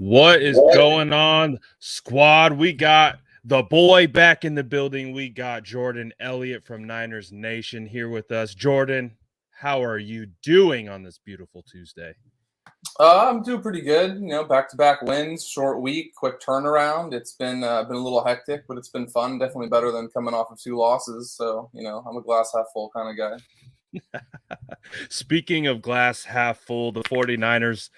What is going on, squad? We got the boy back in the building. We got Jordan Elliott from Niners Nation here with us. Jordan, how are you doing on this beautiful Tuesday? I'm doing pretty good. Back-to-back wins, short week, quick turnaround. It's been a little hectic, but it's been fun. Definitely better than coming off of 2 losses. So, I'm a glass half full kind of guy. Speaking of glass half full, the 49ers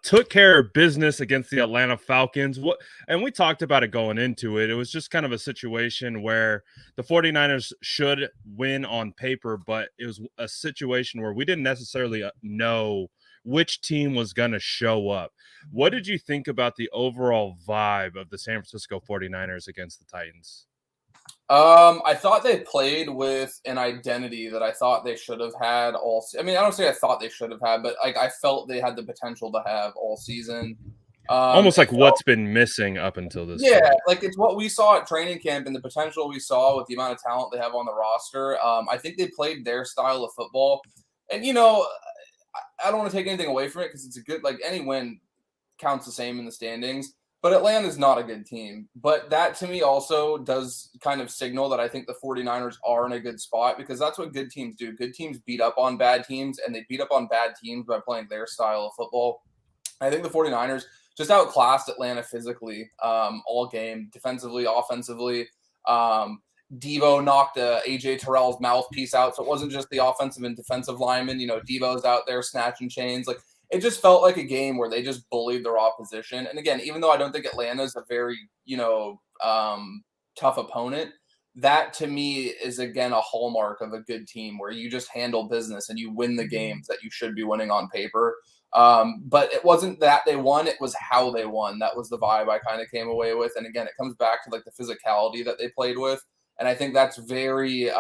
took care of business against the Atlanta Falcons. And we talked about it going into it. It was just kind of a situation where the 49ers should win on paper, but it was a situation where we didn't necessarily know which team was going to show up. What did you think about the overall vibe of the San Francisco 49ers against the Titans? I thought they played with an identity that I thought they should have had all. I mean, I don't say I thought they should have had, but I felt they had the potential to have all season. Almost like what's been missing up until this point. Like it's what we saw at training camp and the potential we saw with the amount of talent they have on the roster. I think they played their style of football, and I don't want to take anything away from it because it's a good, any win counts the same in the standings. But Atlanta's not a good team. But that, to me, also does kind of signal that I think the 49ers are in a good spot because that's what good teams do. Good teams beat up on bad teams, and they beat up on bad teams by playing their style of football. I think the 49ers just outclassed Atlanta physically all game, defensively, offensively. Devo knocked A.J. Terrell's mouthpiece out, so it wasn't just the offensive and defensive linemen. Devo's out there snatching chains. It just felt like a game where they just bullied their opposition. And again, even though I don't think Atlanta's a very, tough opponent, that to me is, again, a hallmark of a good team where you just handle business and you win the games that you should be winning on paper. But it wasn't that they won, it was how they won. That was the vibe I kind of came away with. And again, it comes back to the physicality that they played with. And I think that's very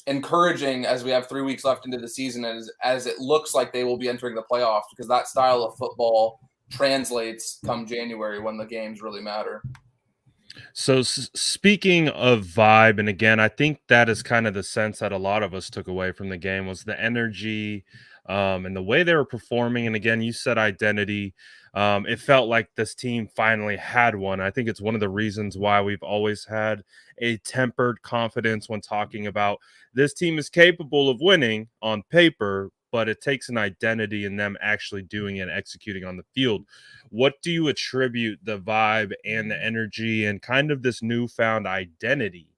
encouraging as we have 3 weeks left into the season, as it looks like they will be entering the playoffs, because that style of football translates come January when the games really matter. So speaking of vibe, and again, I think that is kind of the sense that a lot of us took away from the game was the energy and the way they were performing. And again, you said identity. It felt like this team finally had one. I think it's one of the reasons why we've always had a tempered confidence when talking about this team is capable of winning on paper, but it takes an identity in them actually doing it and executing on the field. What do you attribute the vibe and the energy and kind of this newfound identity?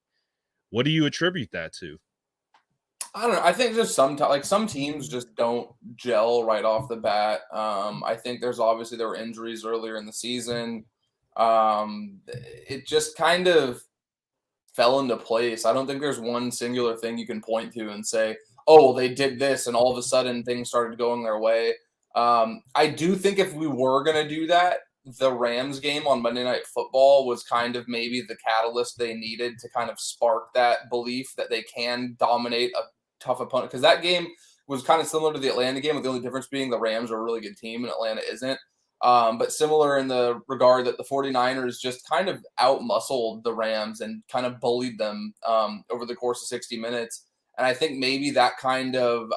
What do you attribute that to? I don't know. I think just some teams just don't gel right off the bat. I think there were injuries earlier in the season. It just kind of fell into place. I don't think there's one singular thing you can point to and say, oh, well, they did this and all of a sudden things started going their way. I do think if we were going to do that, the Rams game on Monday Night Football was kind of maybe the catalyst they needed to kind of spark that belief that they can dominate a tough opponent. Because that game was kind of similar to the Atlanta game, with the only difference being the Rams are a really good team and Atlanta isn't. But similar in the regard that the 49ers just kind of out-muscled the Rams and kind of bullied them over the course of 60 minutes. And I think maybe that kind of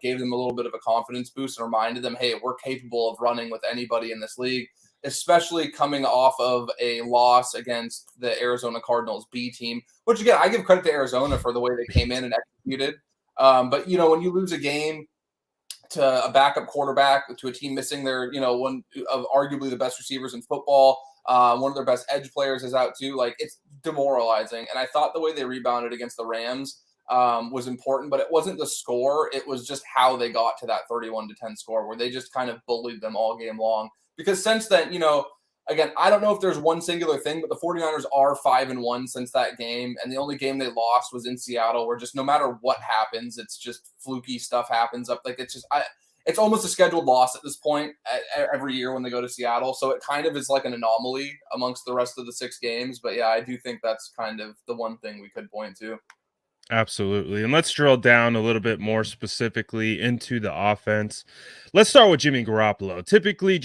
gave them a little bit of a confidence boost and reminded them, hey, we're capable of running with anybody in this league, especially coming off of a loss against the Arizona Cardinals B team, which, again, I give credit to Arizona for the way they came in and executed. But, when you lose a game to a backup quarterback, to a team missing their, one of arguably the best receivers in football, one of their best edge players is out too, it's demoralizing. And I thought the way they rebounded against the Rams was important, but it wasn't the score. It was just how they got to that 31-10 score, where they just kind of bullied them all game long. Because since then, again, I don't know if there's one singular thing, but the 49ers are 5-1 since that game. And the only game they lost was in Seattle, where just no matter what happens, it's just fluky stuff happens up. It's almost a scheduled loss at this point every year when they go to Seattle. So it kind of is like an anomaly amongst the rest of the 6 games. But yeah, I do think that's kind of the one thing we could point to. Absolutely. And let's drill down a little bit more specifically into the offense. Let's start with Jimmy Garoppolo. Typically,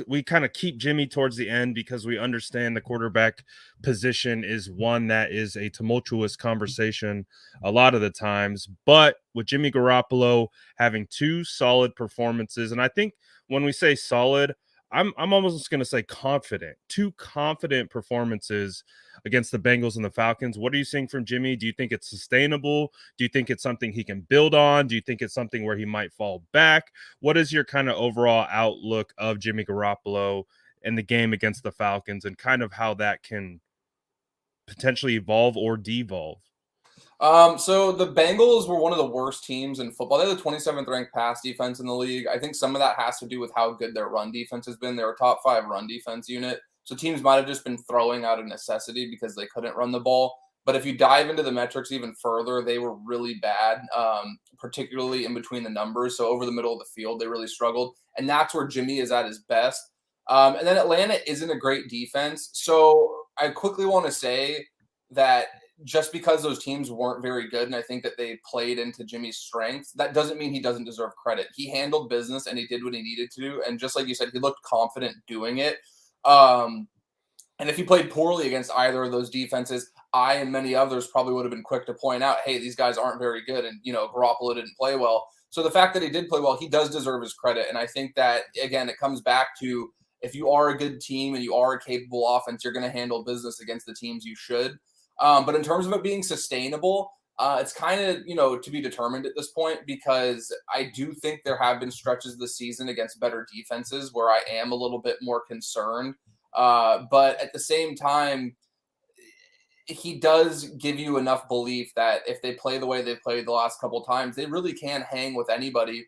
we kind of keep Jimmy towards the end because we understand the quarterback position is one that is a tumultuous conversation a lot of the times. But with Jimmy Garoppolo having 2 solid performances, and I think when we say solid, I'm almost going to say confident. Two confident performances against the Bengals and the Falcons. What are you seeing from Jimmy? Do you think it's sustainable? Do you think it's something he can build on? Do you think it's something where he might fall back? What is your kind of overall outlook of Jimmy Garoppolo in the game against the Falcons and kind of how that can potentially evolve or devolve? So the Bengals were one of the worst teams in football. They're the 27th ranked pass defense in the league. I think some of that has to do with how good their run defense has been. They're a top 5 run defense unit. So teams might have just been throwing out of necessity because they couldn't run the ball. But if you dive into the metrics even further, they were really bad, particularly in between the numbers. So over the middle of the field, they really struggled. And that's where Jimmy is at his best. And then Atlanta isn't a great defense. So I quickly want to say that just because those teams weren't very good, and I think that they played into Jimmy's strengths, that doesn't mean he doesn't deserve credit. He handled business and he did what he needed to do. And just like you said, he looked confident doing it. Um, and if he played poorly against either of those defenses, I and many others probably would have been quick to point out, hey, these guys aren't very good. And, Garoppolo didn't play well. So the fact that he did play well, he does deserve his credit. And I think that, again, it comes back to if you are a good team and you are a capable offense, you're going to handle business against the teams you should. But in terms of it being sustainable, it's kind of, to be determined at this point, because I do think there have been stretches this season against better defenses where I am a little bit more concerned. But at the same time, he does give you enough belief that if they play the way they've played the last couple of times, they really can hang with anybody.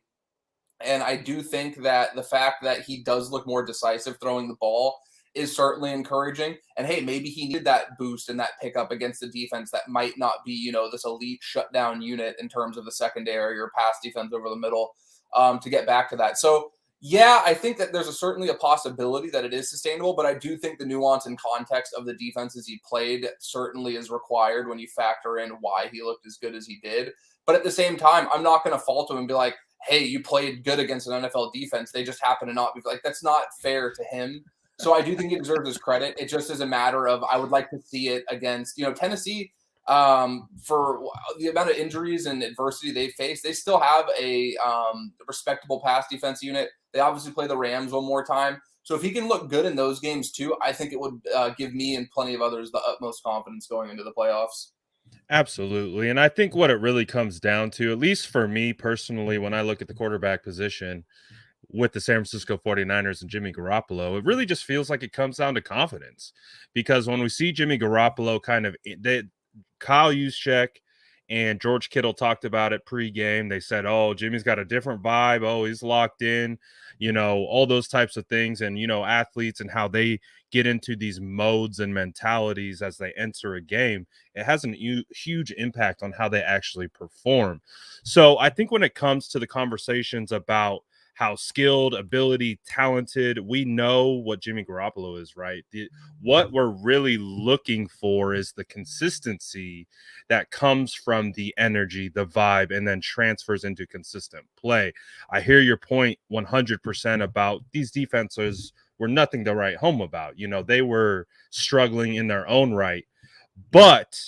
And I do think that the fact that he does look more decisive throwing the ball is certainly encouraging. And hey, maybe he needed that boost and that pickup against the defense that might not be, this elite shutdown unit in terms of the secondary or pass defense over the middle, to get back to that. So yeah, I think that there's certainly a possibility that it is sustainable, but I do think the nuance and context of the defenses he played certainly is required when you factor in why he looked as good as he did. But at the same time, I'm not going to fault him and be like, hey, you played good against an NFL defense. They just happen to not be like, that's not fair to him. So I do think he deserves his credit. It just is a matter of, I would like to see it against, Tennessee, for the amount of injuries and adversity they face. They still have a respectable pass defense unit. They obviously play the Rams one more time. So if he can look good in those games too, I think it would give me and plenty of others the utmost confidence going into the playoffs. Absolutely. And I think what it really comes down to, at least for me personally, when I look at the quarterback position with the San Francisco 49ers and Jimmy Garoppolo, it really just feels like it comes down to confidence. Because when we see Jimmy Garoppolo Kyle Juszczyk and George Kittle talked about it pregame. They said, oh, Jimmy's got a different vibe. Oh, he's locked in, all those types of things. And, athletes and how they get into these modes and mentalities as they enter a game, it has a huge impact on how they actually perform. So I think when it comes to the conversations about how skilled, ability, talented, we know what Jimmy Garoppolo is, right? What we're really looking for is the consistency that comes from the energy, the vibe, and then transfers into consistent play. I hear your point 100% about these defenses were nothing to write home about. They were struggling in their own right. But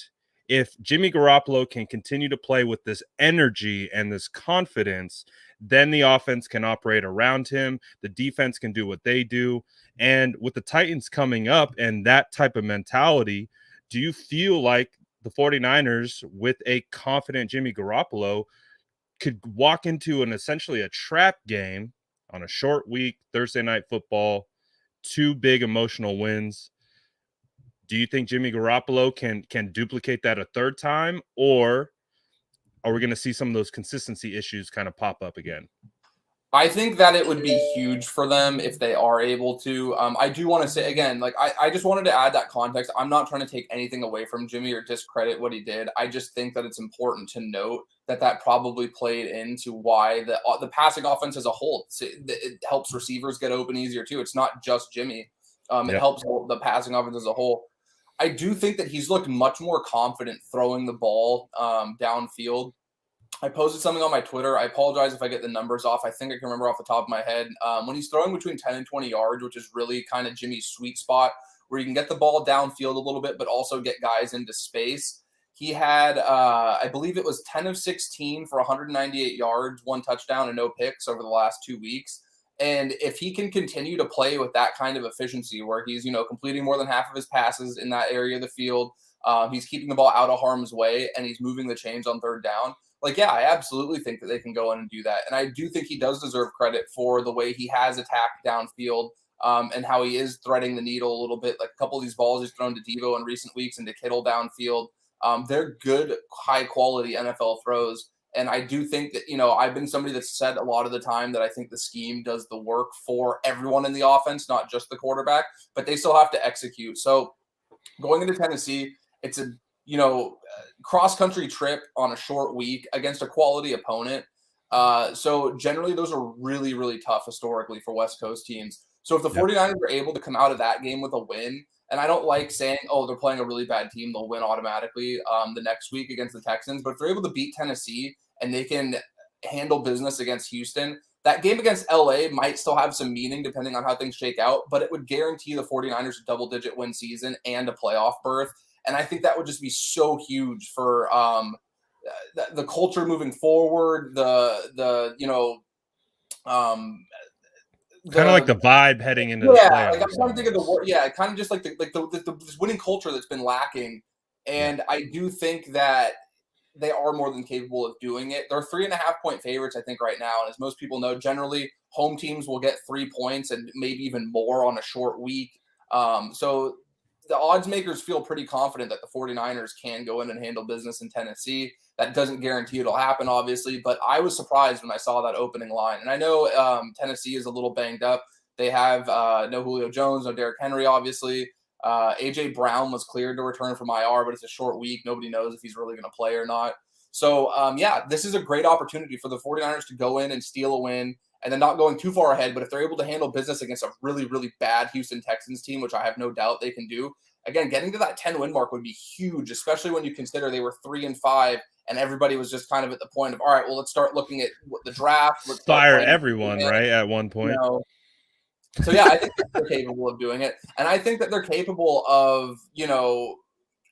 if Jimmy Garoppolo can continue to play with this energy and this confidence, then the offense can operate around him. The defense can do what they do. And with the Titans coming up and that type of mentality, do you feel like the 49ers, with a confident Jimmy Garoppolo, could walk into essentially a trap game on a short week, Thursday night football, two big emotional wins? Do you think Jimmy Garoppolo can duplicate that a third time, or are we going to see some of those consistency issues kind of pop up again? I think that it would be huge for them if they are able to. I do want to say again, like I just wanted to add that context. I'm not trying to take anything away from Jimmy or discredit what he did. I just think that it's important to note that probably played into why the passing offense as a whole, it helps receivers get open easier too. It's not just Jimmy. It helps the passing offense as a whole. I do think that he's looked much more confident throwing the ball downfield. I posted something on my Twitter. I apologize if I get the numbers off. I think I can remember off the top of my head. When he's throwing between 10 and 20 yards, which is really kind of Jimmy's sweet spot, where you can get the ball downfield a little bit, but also get guys into space. He had, I believe it was 10 of 16 for 198 yards, one touchdown, and no picks over the last 2 weeks. And if he can continue to play with that kind of efficiency where he's, completing more than half of his passes in that area of the field, he's keeping the ball out of harm's way, and he's moving the chains on third down. Like, yeah, I absolutely think that they can go in and do that. And I do think he does deserve credit for the way he has attacked downfield, and how he is threading the needle a little bit. Like a couple of these balls he's thrown to Devo in recent weeks and to Kittle downfield. They're good, high quality NFL throws. And I do think that, I've been somebody that's said a lot of the time that I think the scheme does the work for everyone in the offense, not just the quarterback, but they still have to execute. So going into Tennessee, it's a, cross-country trip on a short week against a quality opponent. So generally those are really, really tough historically for West Coast teams. So if the 49ers are able to come out of that game with a win, and I don't like saying, oh, they're playing a really bad team, they'll win automatically the next week against the Texans. But if they're able to beat Tennessee and they can handle business against Houston, that game against LA might still have some meaning depending on how things shake out, but it would guarantee the 49ers a double-digit win season and a playoff berth. And I think that would just be so huge for the culture moving forward, Kind of like the vibe heading into the like playoffs. I'm trying to think of the word. Yeah, kind of just like the this winning culture that's been lacking. And I do think that they are more than capable of doing it. They're 3.5-point favorites, I think, right now. And as most people know, generally home teams will get 3 points and maybe even more on a short week. So the odds makers feel pretty confident that the 49ers can go in and handle business in Tennessee. That doesn't guarantee it'll happen, obviously, but I was surprised when I saw that opening line. And I know Tennessee is a little banged up. They have no Julio Jones, no Derrick Henry, obviously. A.J. Brown was cleared to return from IR, but it's a short week. Nobody knows if he's really going to play or not. So, this is a great opportunity for the 49ers to go in and steal a win, and then not going too far ahead. But if they're able to handle business against a really, really bad Houston Texans team, which I have no doubt they can do, again, getting to that 10-win mark would be huge, especially when you consider they were 3-5, and everybody was just kind of at the point of, all right, well, let's start looking at the draft. Let's start Fire everyone, right, at one point. So, yeah, I think they're capable of doing it. And I think that they're capable of,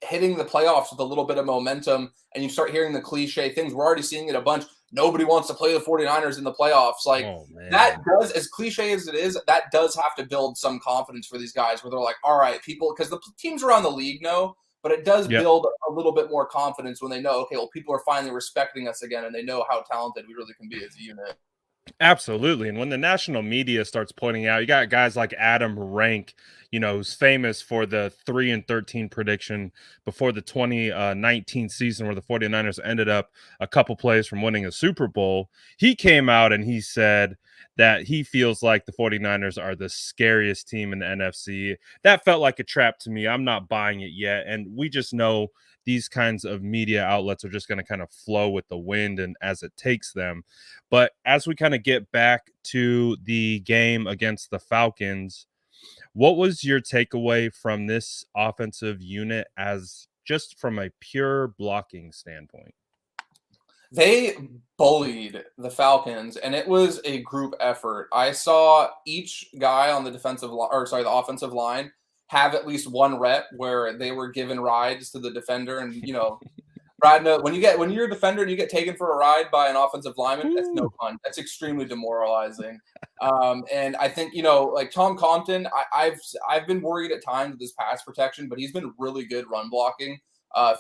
hitting the playoffs with a little bit of momentum, and you start hearing the cliche things. We're already seeing it a bunch. Nobody wants to play the 49ers in the playoffs. Like, that does, as cliche as it is, that does have to build some confidence for these guys where they're like, all right, people, because the teams around the league know, but it does build a little bit more confidence when they know, okay, well, people are finally respecting us again, and they know how talented we really can be as a unit. Absolutely. And when the national media starts pointing out, you got guys like Adam Rank, who's famous for the 3-13 prediction before the 2019 season where the 49ers ended up a couple plays from winning a Super Bowl. He came out and he said that he feels like the 49ers are the scariest team in the NFC. That felt like a trap to me. I'm not buying it yet. And we just know these kinds of media outlets are just going to kind of flow with the wind and as it takes them. But as we kind of get back to the game against the Falcons, what was your takeaway from this offensive unit as just from a pure blocking standpoint? They bullied the Falcons, and it was a group effort. I saw each guy on the the offensive line have at least one rep where they were given rides to the defender, and Brad, when you're a defender and you get taken for a ride by an offensive lineman, that's no fun. That's extremely demoralizing. And I think like Tom Compton, I've been worried at times with his pass protection, but he's been really good run blocking,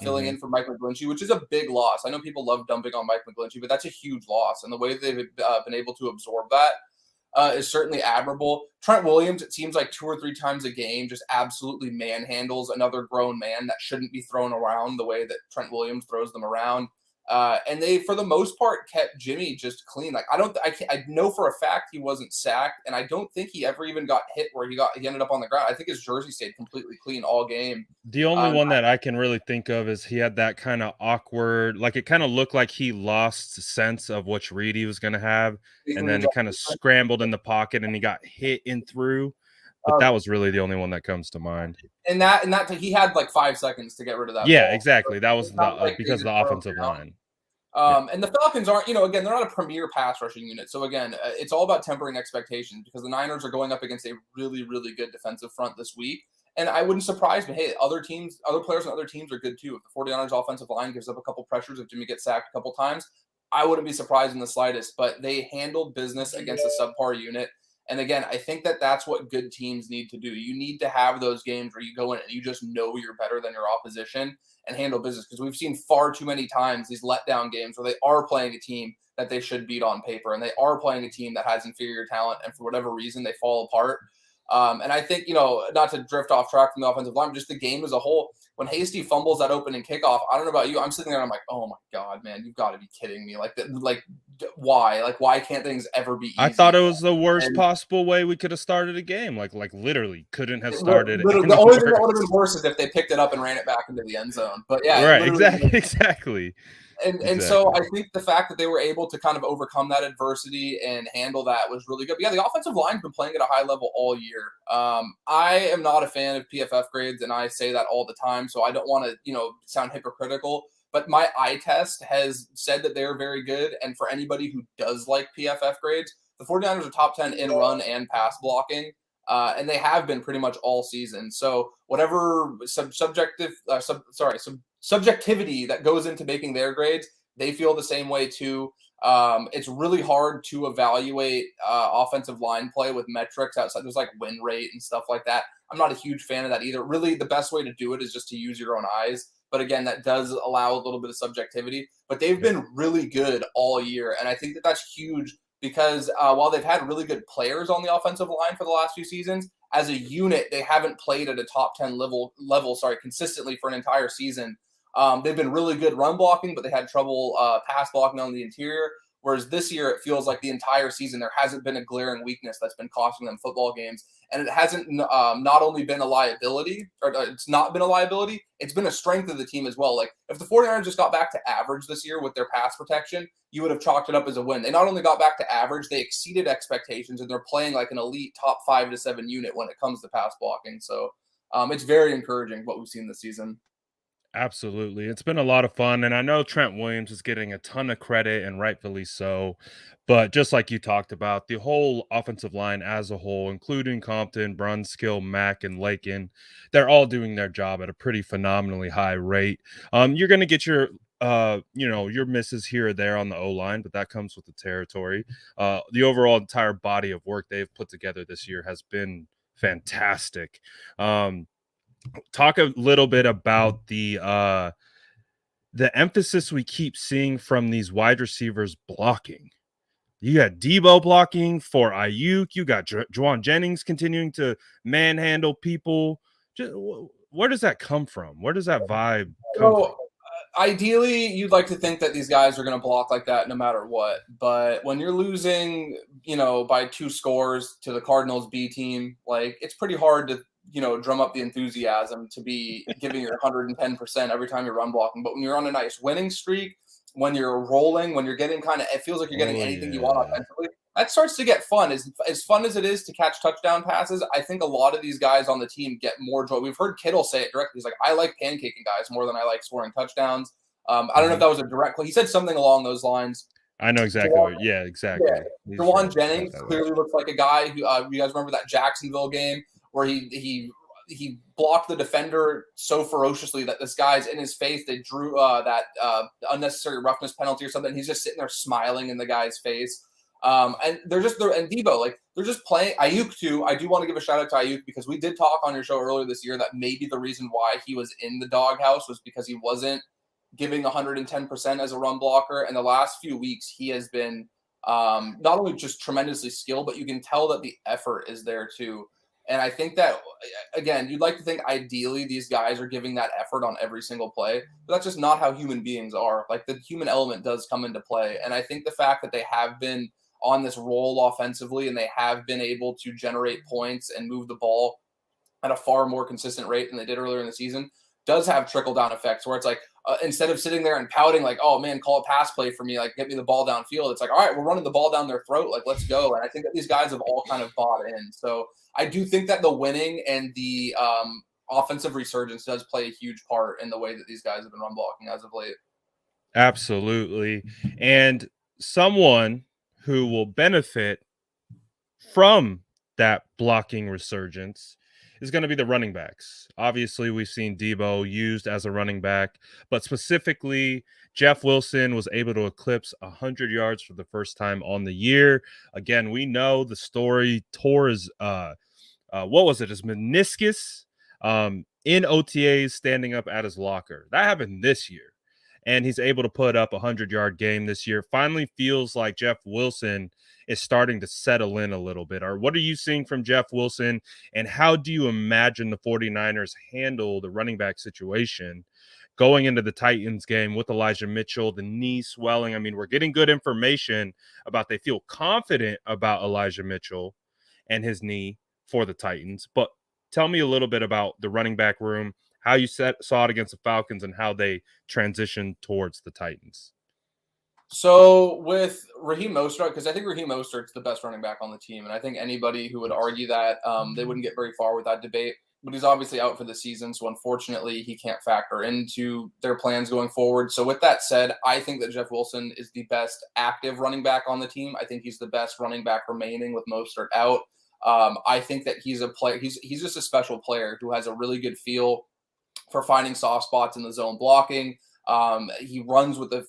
filling in for Mike McGlinchey, which is a big loss. I know people love dumping on Mike McGlinchey, but that's a huge loss, and the way they've been able to absorb that is certainly admirable. Trent Williams, it seems like 2 or 3 times a game, just absolutely manhandles another grown man that shouldn't be thrown around the way that Trent Williams throws them around. And they, for the most part, kept Jimmy just clean. Like I know for a fact he wasn't sacked, and I don't think he ever even got hit where he ended up on the ground. I think his jersey stayed completely clean all game. The only one that I can really think of is he had that kind of awkward, like it kind of looked like he lost sense of which read he was going to have, and then he kind of scrambled in the pocket and he got hit in through. But that was really the only one that comes to mind. And that he had like 5 seconds to get rid of that. Yeah, ball. exactly. That was because of the offensive line. And the Falcons aren't, again, they're not a premier pass rushing unit. So again, it's all about tempering expectations because the Niners are going up against a really, really good defensive front this week. And I wouldn't surprise me. Hey, other players on other teams are good too. If the 49ers offensive line gives up a couple pressures, if Jimmy gets sacked a couple times, I wouldn't be surprised in the slightest. But they handled business against a subpar unit. And again, I think that that's what good teams need to do. You need to have those games where you go in and you just know you're better than your opposition and handle business, because we've seen far too many times these letdown games where they are playing a team that they should beat on paper and they are playing a team that has inferior talent, and for whatever reason they fall apart. And I think, not to drift off track from the offensive line, but just the game as a whole. When Hasty fumbles that opening kickoff, I don't know about you, I'm sitting there and I'm like, oh my God, man, you've got to be kidding me. Why? Like, why can't things ever be I thought easy? it was the worst And possible way we could have started a game. Like literally couldn't have started literally, the any only thing that would have worse. been worse is if they picked it up and ran it back into the end zone. But yeah, it Right, literally exactly, exactly, and so exactly. I think the fact that they were able to kind of overcome that adversity and handle that was really good. But yeah, the offensive line's been playing at a high level all year. I am not a fan of PFF grades, and I say that all the time. So I don't want to, sound hypocritical. But my eye test has said that they're very good. And for anybody who does like PFF grades, the 49ers are top 10 in run and pass blocking. And they have been pretty much all season. So whatever subjectivity that goes into making their grades, they feel the same way too. It's really hard to evaluate offensive line play with metrics outside. There's like win rate and stuff like that. I'm not a huge fan of that either. Really, the best way to do it is just to use your own eyes. But again, that does allow a little bit of subjectivity. But they've Yep. been really good all year, and I think that that's huge because while they've had really good players on the offensive line for the last few seasons, as a unit, they haven't played at a top 10 level, consistently for an entire season. They've been really good run blocking, but they had trouble pass blocking on the interior. Whereas this year, it feels like the entire season there hasn't been a glaring weakness that's been costing them football games, and it hasn't not only been a liability, or it's not been a liability, it's been a strength of the team as well. Like if the 49ers just got back to average this year with their pass protection, you would have chalked it up as a win. They not only got back to average, they exceeded expectations, and they're playing like an elite top 5 to 7 unit when it comes to pass blocking. So it's very encouraging what we've seen this season. Absolutely. It's been a lot of fun. And I know Trent Williams is getting a ton of credit and rightfully so. But just like you talked about, the whole offensive line as a whole, including Compton, Brunskill, Mack, and Lakin, they're all doing their job at a pretty phenomenally high rate. You're gonna get your misses here or there on the O line, but that comes with the territory. The overall entire body of work they've put together this year has been fantastic. Talk a little bit about the emphasis we keep seeing from these wide receivers blocking. You got Debo blocking for Aiyuk. You got Juwan Jennings continuing to manhandle people. Where does that come from? Where does that vibe come from? So ideally, you'd like to think that these guys are going to block like that no matter what. But when you're losing, by 2 scores to the Cardinals B team, like it's pretty hard to, drum up the enthusiasm to be giving your 110% every time you're run blocking. But when you're on a nice winning streak, when you're rolling, when you're getting it feels like you're getting Oh anything you want yeah. offensively. That starts to get fun. As fun as it is to catch touchdown passes, I think a lot of these guys on the team get more joy. We've heard Kittle say it directly. He's like, I like pancaking guys more than I like scoring touchdowns. I don't know if Mhm. that was a direct. He said something along those lines. I know exactly Jawan, what. Yeah, yeah, exactly. He's Jawan right Jennings that way. clearly looks like a guy who you guys remember that Jacksonville game where he blocked the defender so ferociously that this guy's in his face. They drew that unnecessary roughness penalty or something. He's just sitting there smiling in the guy's face. And and Debo, like they're just playing Aiyuk too. I do want to give a shout out to Aiyuk because we did talk on your show earlier this year that maybe the reason why he was in the doghouse was because he wasn't giving 110% as a run blocker. And the last few weeks, he has been not only just tremendously skilled, but you can tell that the effort is there too. And I think that, again, you'd like to think ideally these guys are giving that effort on every single play, but that's just not how human beings are. Like the human element does come into play. And I think the fact that they have been on this roll offensively and they have been able to generate points and move the ball at a far more consistent rate than they did earlier in the season does have trickle down effects where it's like instead of sitting there and pouting like, oh man, call a pass play for me, like get me the ball downfield, it's like, all right, we're running the ball down their throat, like let's go. And I think that these guys have all kind of bought in. So I do think that the winning and the offensive resurgence does play a huge part in the way that these guys have been run blocking as of late. Absolutely. And someone who will benefit from that blocking resurgence is going to be the running backs. Obviously, we've seen Debo used as a running back, but specifically Jeff Wilson was able to eclipse 100 yards for the first time on the year. Again, we know the story. Tore his what was it? His meniscus in OTAs, standing up at his locker. That happened this year, and he's able to put up a 100-yard game this year. Finally, feels like Jeff Wilson is starting to settle in a little bit. Or what are you seeing from Jeff Wilson, and how do you imagine the 49ers handle the running back situation going into the Titans game with Elijah Mitchell, the knee swelling? I mean, we're getting good information about they feel confident about Elijah Mitchell and his knee for the Titans. But tell me a little bit about the running back room, how you saw it against the Falcons, and how they transitioned towards the Titans. So with Raheem Mostert, because I think Raheem Mostert's the best running back on the team, and I think anybody who would argue that they wouldn't get very far with that debate. But he's obviously out for the season, so unfortunately he can't factor into their plans going forward. So with that said, I think that Jeff Wilson is the best active running back on the team. I think he's the best running back remaining with Mostert out. I think that he's a player. He's just a special player who has a really good feel for finding soft spots in the zone blocking. He runs with the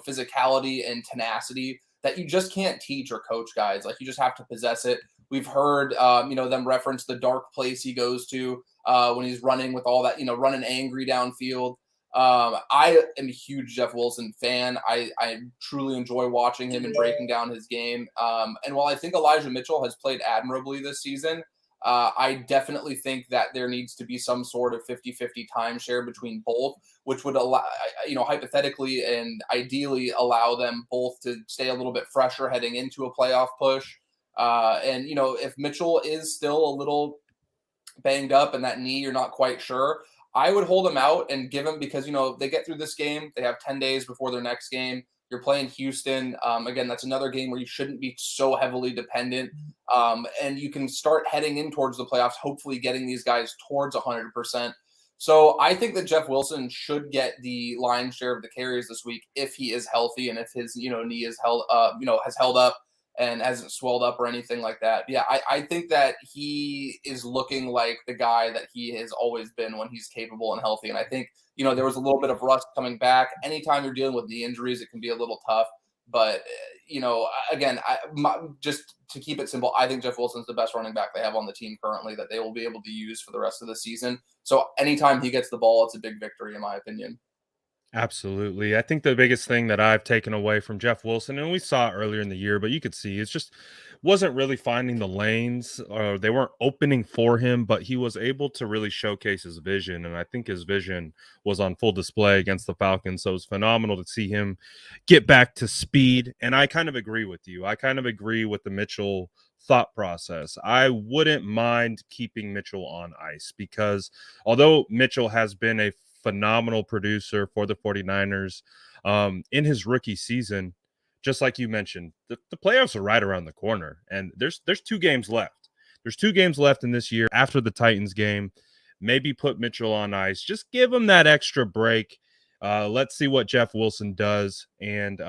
physicality and tenacity that you just can't teach or coach guys. Like, you just have to possess it. We've heard them reference the dark place he goes to when he's running with all that, running angry downfield. I am a huge Jeff Wilson fan. I truly enjoy watching him and breaking down his game. And while I think Elijah Mitchell has played admirably this season, I definitely think that there needs to be some sort of 50-50 timeshare between both, which would allow, hypothetically and ideally allow them both to stay a little bit fresher heading into a playoff push. And if Mitchell is still a little banged up and that knee, you're not quite sure, I would hold him out and give him, because, they get through this game. They have 10 days before their next game. You're playing Houston. Again, that's another game where you shouldn't be so heavily dependent. And you can start heading in towards the playoffs, hopefully getting these guys towards 100%. So I think that Jeff Wilson should get the lion's share of the carries this week if he is healthy and if his knee is has held up and hasn't swelled up or anything like that. Yeah, I think that he is looking like the guy that he has always been when he's capable and healthy. And I think, there was a little bit of rust coming back. Anytime you're dealing with knee injuries, it can be a little tough. But, again, just to keep it simple, I think Jeff Wilson's the best running back they have on the team currently that they will be able to use for the rest of the season. So anytime he gets the ball, it's a big victory, in my opinion. Absolutely. I think the biggest thing that I've taken away from Jeff Wilson, and we saw it earlier in the year, but you could see it's just wasn't really finding the lanes, or they weren't opening for him, but he was able to really showcase his vision. And I think his vision was on full display against the Falcons. So it was phenomenal to see him get back to speed. And I kind of agree with you. I kind of agree with the Mitchell thought process. I wouldn't mind keeping Mitchell on ice, because although Mitchell has been a phenomenal producer for the 49ers in his rookie season, just like you mentioned, the playoffs are right around the corner, and there's 2 games left. There's 2 games left in this year after the Titans game. Maybe put Mitchell on ice. Just give him that extra break. Let's see what Jeff Wilson does, and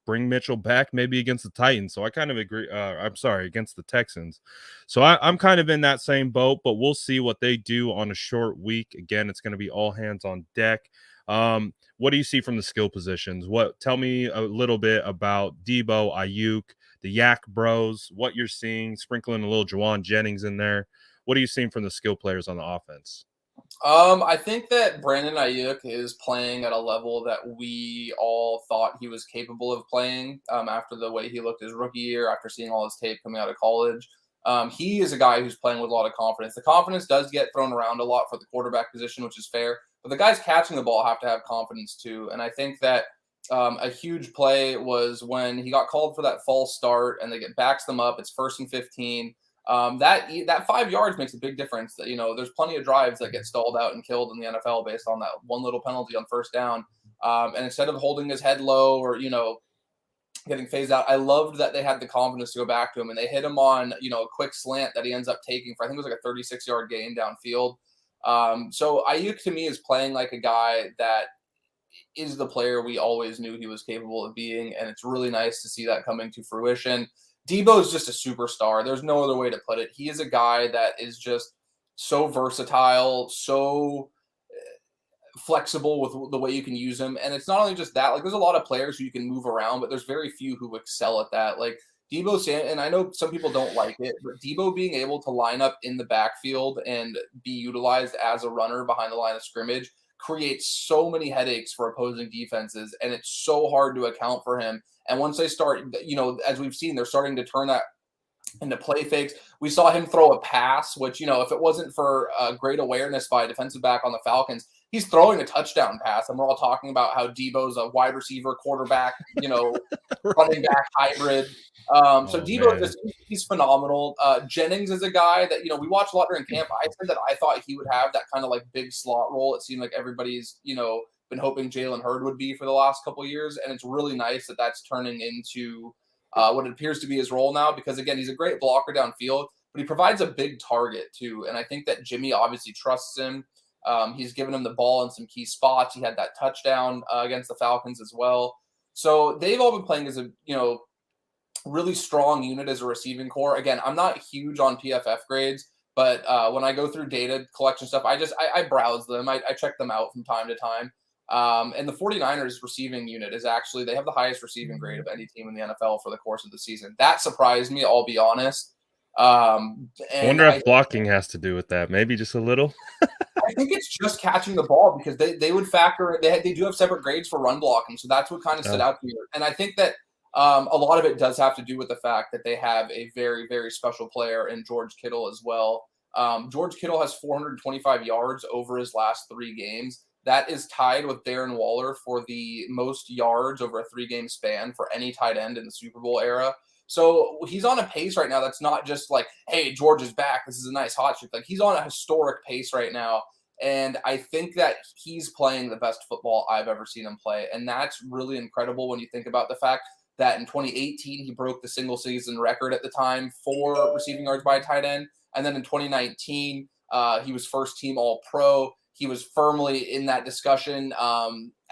bring Mitchell back maybe against the Titans. So I kind of agree. I'm sorry, against the Texans. So I'm kind of in that same boat, but we'll see what they do on a short week. Again, it's going to be all hands on deck. What do you see from the skill positions? Tell me a little bit about Debo, Aiyuk, the Yak Bros, what you're seeing, sprinkling a little Juwan Jennings in there. What are you seeing from the skill players on the offense? I think that Brandon Aiyuk is playing at a level that we all thought he was capable of playing after the way he looked his rookie year, after seeing all his tape coming out of college. He is a guy who's playing with a lot of confidence. The confidence does get thrown around a lot for the quarterback position, which is fair, but the guys catching the ball have to have confidence too. And I think that a huge play was when he got called for that false start and it backs them up. It's 1st and 15. That 5 yards makes a big difference. That there's plenty of drives that get stalled out and killed in the NFL based on that one little penalty on 1st down. And instead of holding his head low or getting phased out, I loved that they had the confidence to go back to him, and they hit him on a quick slant that he ends up taking for, I think it was like a 36-yard gain downfield. So Aiyuk to me is playing like a guy that is the player we always knew he was capable of being, and it's really nice to see that coming to fruition. Debo is just a superstar. There's no other way to put it. He is a guy that is just so versatile, so flexible with the way you can use him. And it's not only just that, like there's a lot of players who you can move around, but there's very few who excel at that. Like and I know some people don't like it, but Debo being able to line up in the backfield and be utilized as a runner behind the line of scrimmage creates so many headaches for opposing defenses, and it's so hard to account for him. And once they start, as we've seen, they're starting to turn that into play fakes. We saw him throw a pass, which, if it wasn't for great awareness by a defensive back on the Falcons, he's throwing a touchdown pass. And we're all talking about how Debo's a wide receiver, quarterback, running back hybrid. So Debo, he's phenomenal. Jennings is a guy that, we watched a lot during camp. I said that I thought he would have that kind of like big slot role. It seemed like everybody's, been hoping Jalen Hurd would be for the last couple of years. And it's really nice that that's turning into what it appears to be his role now, because again, he's a great blocker downfield, but he provides a big target too. And I think that Jimmy obviously trusts him. He's given him the ball in some key spots. He had that touchdown against the Falcons as well. So they've all been playing as a, really strong unit as a receiving core. Again, I'm not huge on PFF grades, but when I go through data collection stuff, I browse them. I check them out from time to time. And the 49ers receiving unit is actually, they have the highest receiving grade of any team in the NFL for the course of the season. That surprised me, I'll be honest. I wonder if blocking has to do with that. Maybe just a little. I think it's just catching the ball, because they would factor, they do have separate grades for run blocking. So that's what kind of stood out to me. And I think that a lot of it does have to do with the fact that they have a very, very special player in George Kittle as well. George Kittle has 425 yards over his last 3 games. That is tied with Darren Waller for the most yards over a 3-game span for any tight end in the Super Bowl era. So he's on a pace right now that's not just like, hey, George is back, this is a nice hot streak. Like, he's on a historic pace right now. And I think that he's playing the best football I've ever seen him play. And that's really incredible when you think about the fact that in 2018, he broke the single season record at the time for receiving yards by a tight end. And then in 2019, he was first team All-Pro. He was firmly in that discussion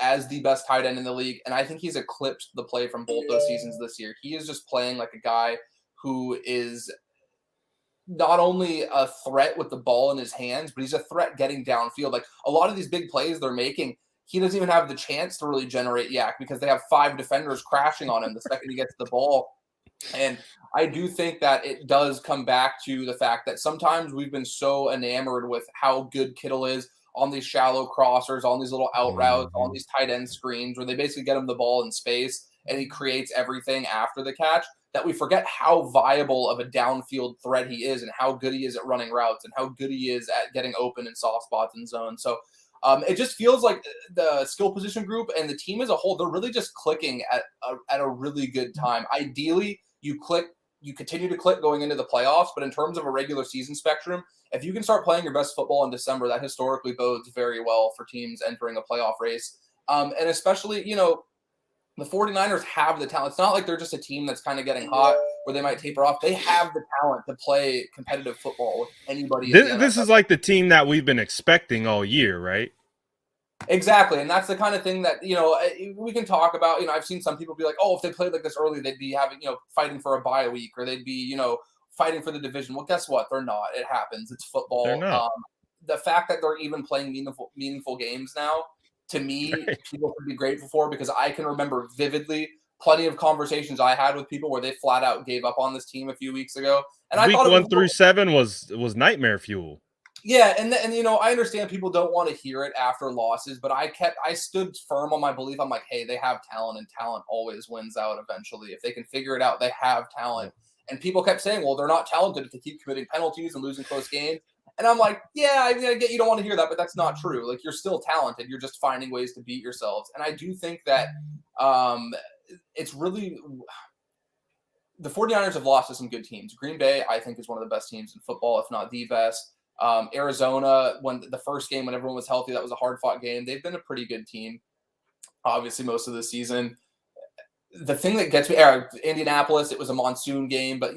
as the best tight end in the league. And I think he's eclipsed the play from both those seasons this year. He is just playing like a guy who is not only a threat with the ball in his hands, but he's a threat getting downfield. Like, a lot of these big plays they're making, he doesn't even have the chance to really generate yak, because they have 5 defenders crashing on him the second he gets the ball. And I do think that it does come back to the fact that sometimes we've been so enamored with how good Kittle is on these shallow crossers, on these little out routes, on these tight end screens, where they basically get him the ball in space and he creates everything after the catch, that we forget how viable of a downfield threat he is, and how good he is at running routes, and how good he is at getting open in soft spots and zones. So it just feels like the skill position group and the team as a whole, they're really just clicking at a really good time. Ideally, you continue to click going into the playoffs, but in terms of a regular season spectrum, if you can start playing your best football in December, that historically bodes very well for teams entering a playoff race. And especially, the 49ers have the talent. It's not like they're just a team that's kind of getting hot where they might taper off. They have the talent to play competitive football with anybody. This is like the team that we've been expecting all year, right? Exactly. And that's the kind of thing that, we can talk about. I've seen some people be like, oh, if they played like this early, they'd be having, fighting for a bye week, or they'd be, fighting for the division. Well, guess what? They're not. It happens. It's football. The fact that they're even playing meaningful games now, to me, people should be grateful for, because I can remember vividly plenty of conversations I had with people where they flat out gave up on this team a few weeks ago. And week 1 through 7 was nightmare fuel. Yeah, and I understand people don't want to hear it after losses, but I stood firm on my belief. I'm like, hey, they have talent, and talent always wins out eventually. If they can figure it out, they have talent. And people kept saying, well, they're not talented if they keep committing penalties and losing close games. And I'm like, yeah, I get you don't want to hear that, but that's not true. Like, you're still talented. You're just finding ways to beat yourselves. And I do think that it's really – the 49ers have lost to some good teams. Green Bay, I think, is one of the best teams in football, if not the best. Arizona, when the first game, when everyone was healthy, that was a hard-fought game. They've been a pretty good team, obviously, most of the season. The thing that gets me, Indianapolis, it was a monsoon game, but,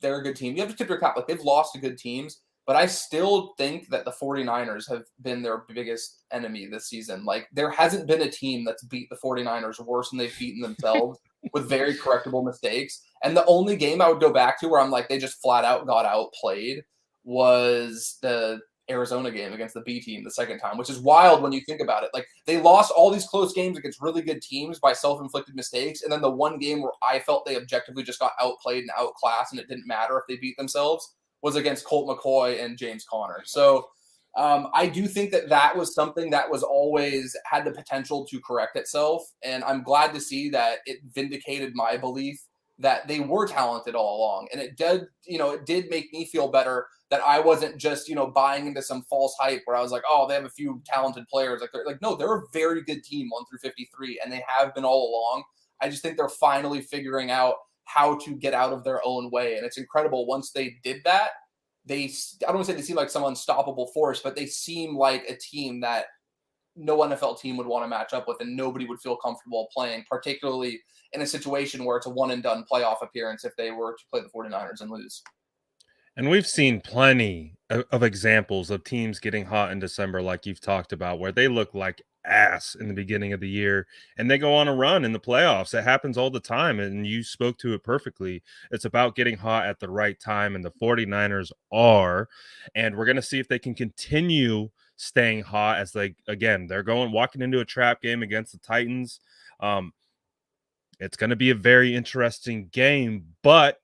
they're a good team. You have to tip your cap. Like, they've lost to good teams, but I still think that the 49ers have been their biggest enemy this season. Like, there hasn't been a team that's beat the 49ers worse than they've beaten themselves with very correctable mistakes. And the only game I would go back to where I'm like, they just flat out got outplayed was the Arizona game against the B team the second time, which is wild when you think about it. Like, they lost all these close games against really good teams by self-inflicted mistakes, and then the one game where I felt they objectively just got outplayed and outclassed, and it didn't matter if they beat themselves, was against Colt McCoy and James Conner. So I do think that was something that was always had the potential to correct itself, and I'm glad to see that it vindicated my belief that they were talented all along. And it did make me feel better that I wasn't just, buying into some false hype where I was like, oh, they have a few talented players. No, they're a very good team 1 through 53, and they have been all along. I just think they're finally figuring out how to get out of their own way. And it's incredible once they did that. I don't want to say they seem like some unstoppable force, but they seem like a team that no NFL team would want to match up with, and nobody would feel comfortable playing, particularly in a situation where it's a one and done playoff appearance if they were to play the 49ers and lose. And we've seen plenty of examples of teams getting hot in December, like you've talked about, where they look like ass in the beginning of the year and they go on a run in the playoffs. It happens all the time. And you spoke to it perfectly. It's about getting hot at the right time. And the 49ers are. And we're going to see if they can continue staying hot as they're walking into a trap game against the Titans. It's going to be a very interesting game, but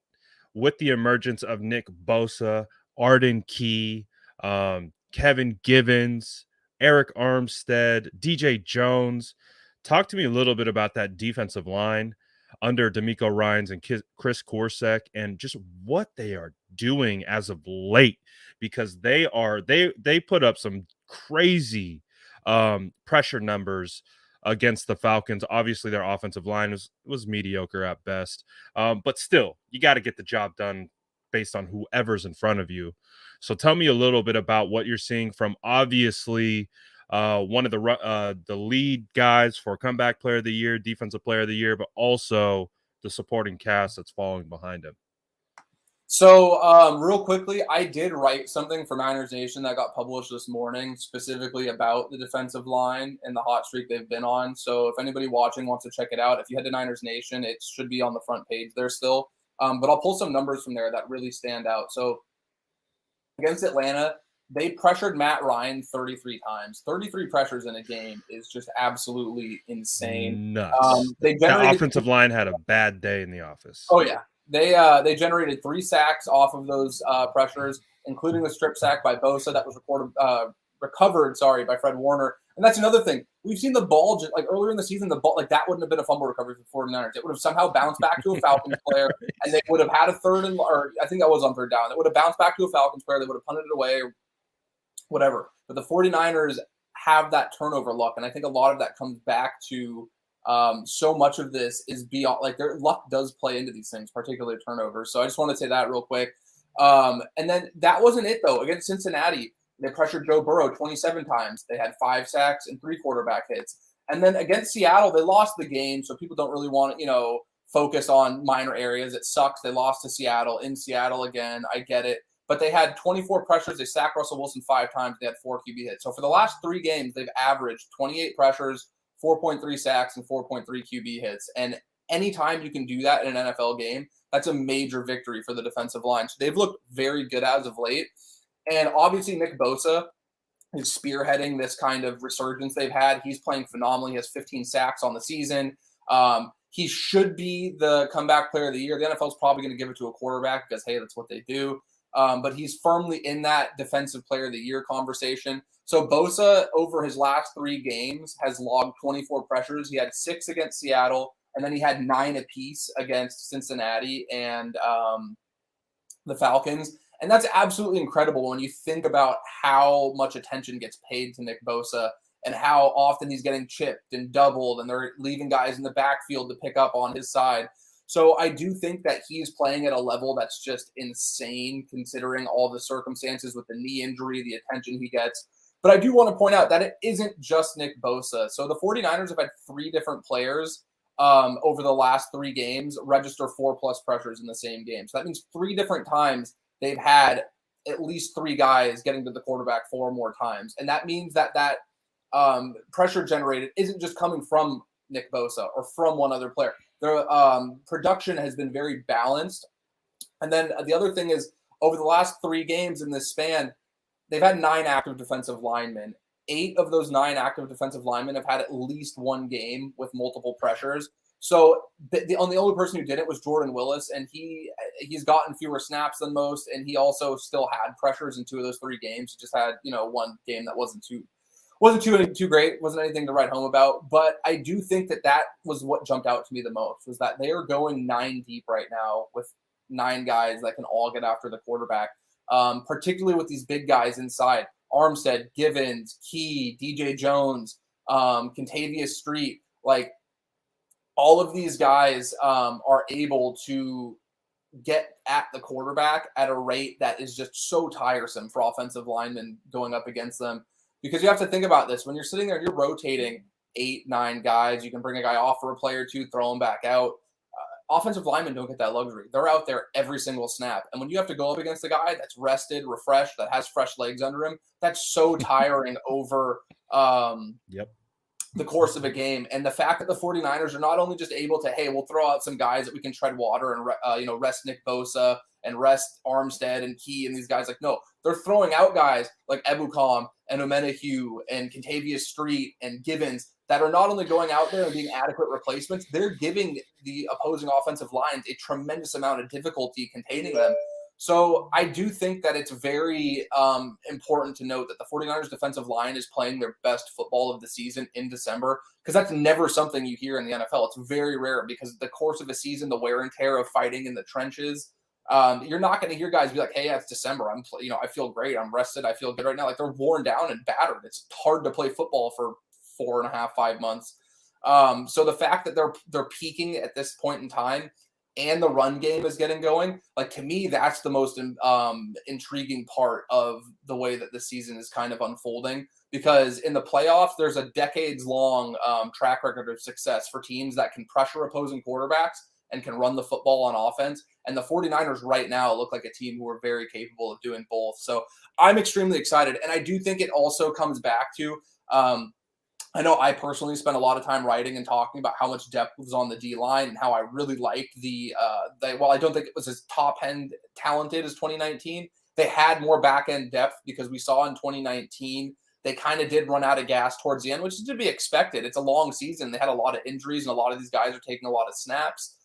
with the emergence of Nick Bosa, Arden Key, Kevin Givens, Eric Armstead, DJ Jones. Talk to me a little bit about that defensive line under D'Amico Ryans and Chris Korsek, and just what they are doing as of late, because they put up some crazy pressure numbers against the Falcons. Obviously, their offensive line was mediocre at best, but still, you got to get the job done based on whoever's in front of you. So tell me a little bit about what you're seeing from, obviously, one of the lead guys for comeback player of the year, defensive player of the year, but also the supporting cast that's following behind him. So real quickly, I did write something for Niners Nation that got published this morning specifically about the defensive line and the hot streak they've been on. So if anybody watching wants to check it out, if you head to Niners Nation, it should be on the front page there still. But I'll pull some numbers from there that really stand out. So against Atlanta, they pressured Matt Ryan 33 times. 33 pressures in a game is just absolutely insane. Nuts. They The generated offensive line had a bad day in the office. Oh yeah, they generated 3 sacks off of those pressures, including the strip sack by Bosa that was recovered by Fred Warner. And that's another thing. We've seen the ball just like earlier in the season, the ball that wouldn't have been a fumble recovery for the 49ers. It would have somehow bounced back to a Falcons player, and they would have had a I think that was on third down. It would have bounced back to a Falcons player. They would have punted it away or whatever. But the 49ers have that turnover luck, and I think a lot of that comes back to so much of this is beyond, like, their luck does play into these things, particularly turnovers. So I just want to say that real quick. And then that wasn't it, though. Against Cincinnati, they pressured Joe Burrow 27 times. They had 5 sacks and 3 quarterback hits. And then against Seattle, they lost the game, so people don't really want to, focus on minor areas. It sucks. They lost to Seattle in Seattle again. I get it. But they had 24 pressures. They sacked Russell Wilson 5 times. They had 4 QB hits. So for the last 3 games, they've averaged 28 pressures, 4.3 sacks, and 4.3 QB hits. And anytime you can do that in an NFL game, that's a major victory for the defensive line. So they've looked very good as of late. And obviously Nick Bosa is spearheading this kind of resurgence they've had. He's playing phenomenally. He has 15 sacks on the season. He should be the comeback player of the year. The NFL is probably going to give it to a quarterback because, hey, that's what they do. But he's firmly in that defensive player of the year conversation. So Bosa, over his last 3 games, has logged 24 pressures. He had 6 against Seattle, and then he had 9 apiece against Cincinnati and the Falcons. And that's absolutely incredible when you think about how much attention gets paid to Nick Bosa and how often he's getting chipped and doubled, and they're leaving guys in the backfield to pick up on his side. So I do think that he's playing at a level that's just insane considering all the circumstances with the knee injury, the attention he gets. But I do want to point out that it isn't just Nick Bosa. So the 49ers have had 3 different players over the last 3 games register 4+ pressures in the same game. So that means 3 different times they've had at least 3 guys getting to the quarterback 4 more times. And that means that pressure generated isn't just coming from Nick Bosa or from one other player. Their production has been very balanced. And then the other thing is, over the last 3 games in this span, they've had 9 active defensive linemen. 8 of those 9 active defensive linemen have had at least one game with multiple pressures. So the only person who did it was Jordan Willis, and he's gotten fewer snaps than most, and he also still had pressures in 2 of those 3 games. He just had one game that wasn't too great, wasn't anything to write home about. But I do think that was what jumped out to me the most, was that they are going 9 deep right now with 9 guys that can all get after the quarterback, particularly with these big guys inside. Armstead, Givens, Key, DJ Jones, Contavious Street, like all of these guys are able to get at the quarterback at a rate that is just so tiresome for offensive linemen going up against them. Because you have to think about this. When you're sitting there, you're rotating 8, 9 guys. You can bring a guy off for a play or two, throw him back out. Offensive linemen don't get that luxury. They're out there every single snap. And when you have to go up against a guy that's rested, refreshed, that has fresh legs under him, that's so tiring over the course of a game. And the fact that the 49ers are not only just able to, hey, we'll throw out some guys that we can tread water and, rest Nick Bosa and rest Armstead and Key and these guys. Like, no, they're throwing out guys like Ebukam and Omenahue and Contavious Street and Givens that are not only going out there and being adequate replacements, they're giving the opposing offensive lines a tremendous amount of difficulty containing them. So I do think that it's very important to note that the 49ers defensive line is playing their best football of the season in December, because that's never something you hear in the NFL. It's very rare because the course of a season, the wear and tear of fighting in the trenches, you're not going to hear guys be like, hey, yeah, it's December. I feel great. I'm rested. I feel good right now. Like, they're worn down and battered. It's hard to play football for 4.5, 5 months. So the fact that they're peaking at this point in time and the run game is getting going, like, to me, that's the most intriguing part of the way that the season is kind of unfolding. Because in the playoffs, there's a decades-long track record of success for teams that can pressure opposing quarterbacks and can run the football on offense. And the 49ers right now look like a team who are very capable of doing both. So I'm extremely excited. And I do think it also comes back to I know I personally spent a lot of time writing and talking about how much depth was on the D-line and how I really liked while I don't think it was as top-end talented as 2019, they had more back-end depth, because we saw in 2019 they kind of did run out of gas towards the end, which is to be expected. It's a long season. They had a lot of injuries, and a lot of these guys are taking a lot of snaps.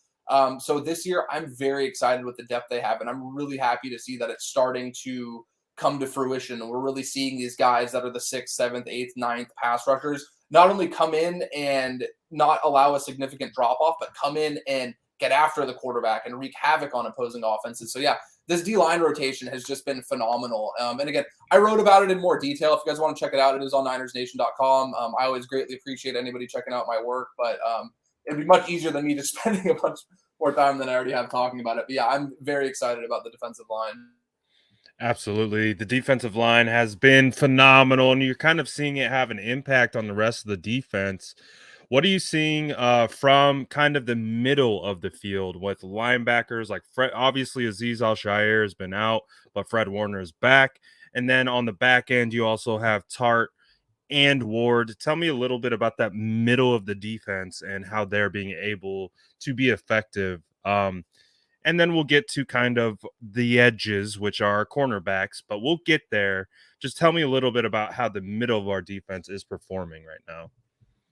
So this year, I'm very excited with the depth they have, and I'm really happy to see that it's starting to come to fruition. And we're really seeing these guys that are the 6th, 7th, 8th, 9th pass rushers not only come in and not allow a significant drop-off, but come in and get after the quarterback and wreak havoc on opposing offenses. So, yeah, this D-line rotation has just been phenomenal. And, again, I wrote about it in more detail. If you guys want to check it out, it is on NinersNation.com. I always greatly appreciate anybody checking out my work, but it'd be much easier than me just spending a bunch more time than I already have talking about it. But, yeah, I'm very excited about the defensive line. Absolutely. The defensive line has been phenomenal, and you're kind of seeing it have an impact on the rest of the defense. What are you seeing from kind of the middle of the field with linebackers like Fred? Obviously, Azeez Al-Shaair has been out, but Fred Warner is back. And then on the back end, you also have Tartt and Ward. Tell me a little bit about that middle of the defense and how they're being able to be effective. And then we'll get to kind of the edges, which are cornerbacks, but we'll get there. Just tell me a little bit about how the middle of our defense is performing right now.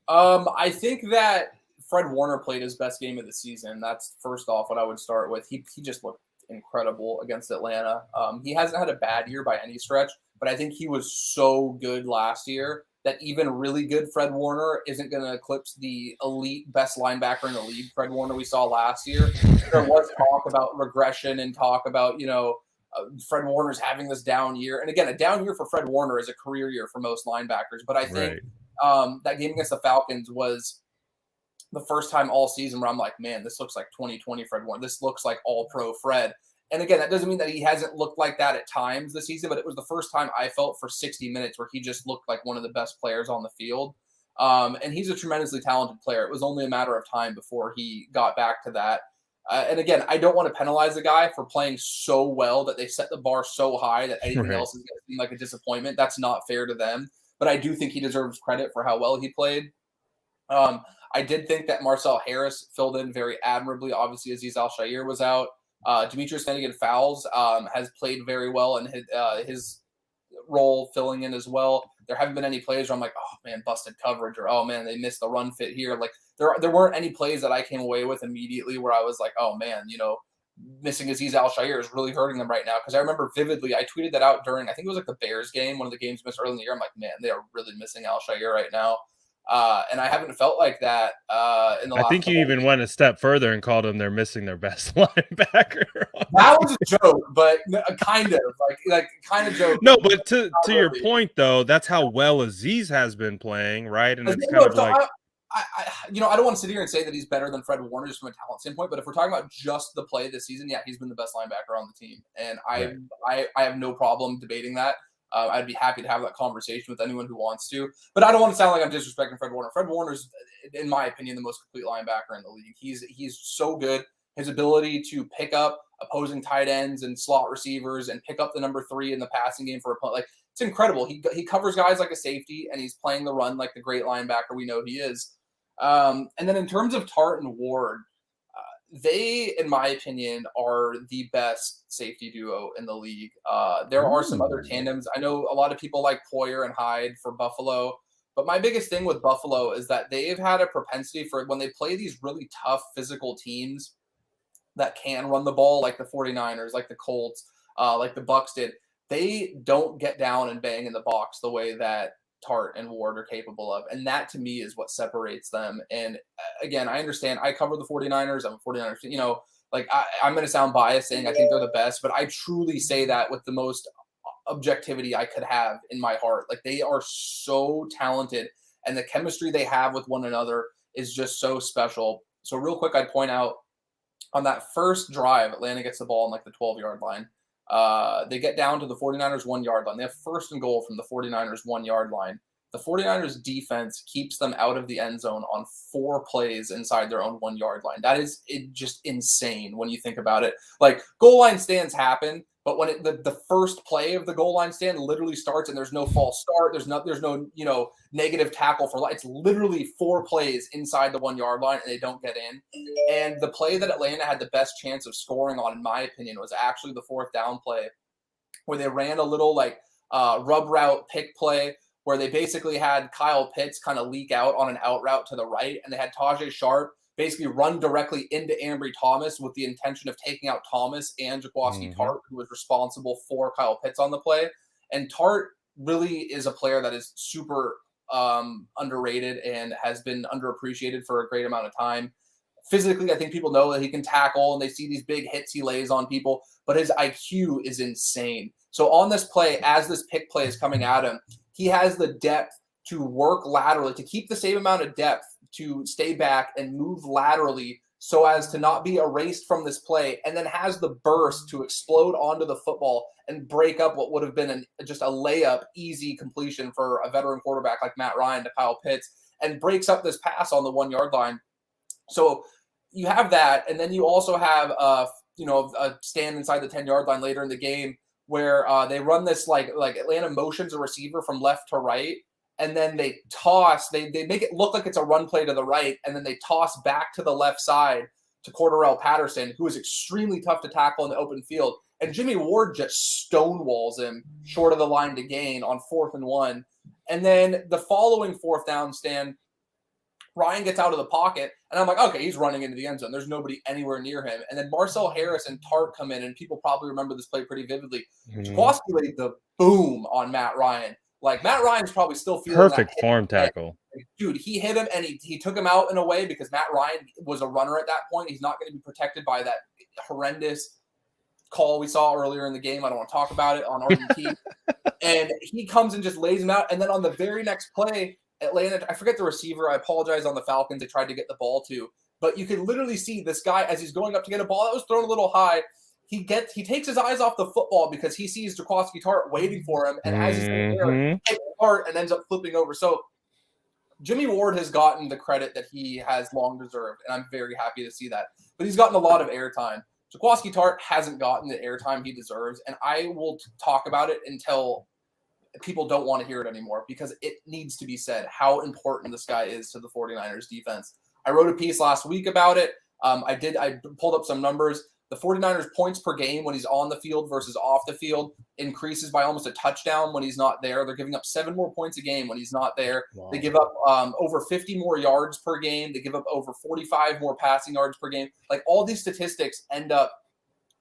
I think that Fred Warner played his best game of the season. That's first off what I would start with. He just looked incredible against Atlanta. He hasn't had a bad year by any stretch, but I think he was so good last year that even really good Fred Warner isn't going to eclipse the elite best linebacker in the league, Fred Warner, we saw last year. There was talk about regression and talk about, Fred Warner's having this down year. And again, a down year for Fred Warner is a career year for most linebackers. But I think that game against the Falcons was the first time all season where I'm like, man, this looks like 2020 Fred Warner. This looks like all-pro Fred. And again, that doesn't mean that he hasn't looked like that at times this season, but it was the first time I felt for 60 minutes where he just looked like one of the best players on the field. And he's a tremendously talented player. It was only a matter of time before he got back to that. And again, I don't want to penalize the guy for playing so well that they set the bar so high that anything else is going to seem like a disappointment. That's not fair to them. But I do think he deserves credit for how well he played. I did think that Marcel Harris filled in very admirably. Obviously, Azeez Al-Shaair was out. Demetrius Fennigan-Fowles has played very well, and his role filling in as well. There haven't been any plays where I'm like, oh man, busted coverage, or oh man, they missed the run fit here. Like there weren't any plays that I came away with immediately where I was like, oh man, missing Azeez Al-Shaair is really hurting them right now. Because I remember vividly, I tweeted that out during, I think it was like the Bears game, one of the games missed early in the year. I'm like, man, they are really missing Al-Shaair right now. And I haven't felt like that in the I last think you couple of even weeks. went a step further and called them they're missing their best linebacker on the That team. was a joke, but kind of like kind of joke. No, but to Not your really. point though, that's how well Aziz has been playing, right? And it's kind No, of so like I don't want to sit here and say that he's better than Fred Warner just from a talent standpoint, but if we're talking about just the play this season, yeah, he's been the best linebacker on the team, and right. I have no problem debating that. I'd be happy to have that conversation with anyone who wants to, but I don't want to sound like I'm disrespecting Fred Warner. Fred Warner's, in my opinion, the most complete linebacker in the league. He's so good. His ability to pick up opposing tight ends and slot receivers and pick up the number 3 in the passing game for a punt, like it's incredible. He covers guys like a safety, and he's playing the run like the great linebacker we know he is. And then in terms of Tartt and Ward, they, in my opinion, are the best safety duo in the league. There are some other Ooh. tandems. I know a lot of people like Poyer and Hyde for Buffalo, but my biggest thing with Buffalo is that they've had a propensity for when they play these really tough physical teams that can run the ball, like the 49ers, like the Colts, like the Bucks did. They don't get down and bang in the box the way that Tartt and Ward are capable of. And that to me is what separates them. And again, I understand I cover the 49ers. I'm a 49ers, I'm going to sound biased saying I think they're the best, but I truly say that with the most objectivity I could have in my heart. Like they are so talented, and the chemistry they have with one another is just so special. So real quick, I'd point out on that first drive, Atlanta gets the ball on like the 12-yard line. They get down to the 49ers 1-yard line. They have first and goal from the 49ers 1-yard line. The 49ers defense keeps them out of the end zone on 4 plays inside their own 1-yard line. That is just insane when you think about it. Like goal line stands happen, but when the first play of the goal line stand literally starts and there's no false start, there's no negative tackle for life. It's literally 4 plays inside the 1-yard line and they don't get in. And the play that Atlanta had the best chance of scoring on, in my opinion, was actually the 4th down play where they ran a little rub route pick play where they basically had Kyle Pitts kind of leak out on an out route to the right, and they had Tajay Sharp basically run directly into Ambry Thomas with the intention of taking out Thomas and Jaquiski Tartt, who was responsible for Kyle Pitts on the play. And Tartt really is a player that is super underrated and has been underappreciated for a great amount of time. Physically, I think people know that he can tackle and they see these big hits he lays on people, but his IQ is insane. So on this play, as this pick play is coming at him, he has the depth to work laterally, to keep the same amount of depth, to stay back and move laterally so as to not be erased from this play, and then has the burst to explode onto the football and break up what would have been just a layup, easy completion for a veteran quarterback like Matt Ryan to Kyle Pitts, and breaks up this pass on the 1-yard line. So you have that, and then you also have a stand inside the 10-yard line later in the game where they run this like Atlanta motions a receiver from left to right, and then they toss. They make it look like it's a run play to the right, and then they toss back to the left side to Cordarrelle Patterson, who is extremely tough to tackle in the open field. And Jimmy Ward just stonewalls him short of the line to gain on 4th and 1. And then the following 4th down stand, Ryan gets out of the pocket, and I'm like, okay, he's running into the end zone. There's nobody anywhere near him. And then Marcel Harris and Tartt come in, and people probably remember this play pretty vividly. Jaquiski laid the boom on Matt Ryan. Like, Matt Ryan's probably still feeling Perfect that form tackle. Dude, he hit him, and he took him out in a way because Matt Ryan was a runner at that point. He's not going to be protected by that horrendous call we saw earlier in the game. I don't want to talk about it on RDT. And he comes and just lays him out. And then on the very next play, Atlanta, I forget the receiver. I apologize on the Falcons. They tried to get the ball to. But you can literally see this guy as he's going up to get a ball that was thrown a little high. He takes his eyes off the football because he sees Jaquiski Tartt waiting for him. And as he's there, he takes Tartt and ends up flipping over. So Jimmy Ward has gotten the credit that he has long deserved, and I'm very happy to see that. But he's gotten a lot of airtime. Jaquiski Tartt hasn't gotten the airtime he deserves, and I will talk about it until people don't want to hear it anymore because it needs to be said how important this guy is to the 49ers defense. I wrote a piece last week about it. I pulled up some numbers. The 49ers points per game when he's on the field versus off the field increases by almost a touchdown when he's not there. They're giving up 7 more points a game when he's not there. They Wow. give up over 50 more yards per game. They give up over 45 more passing yards per game. Like, all these statistics end up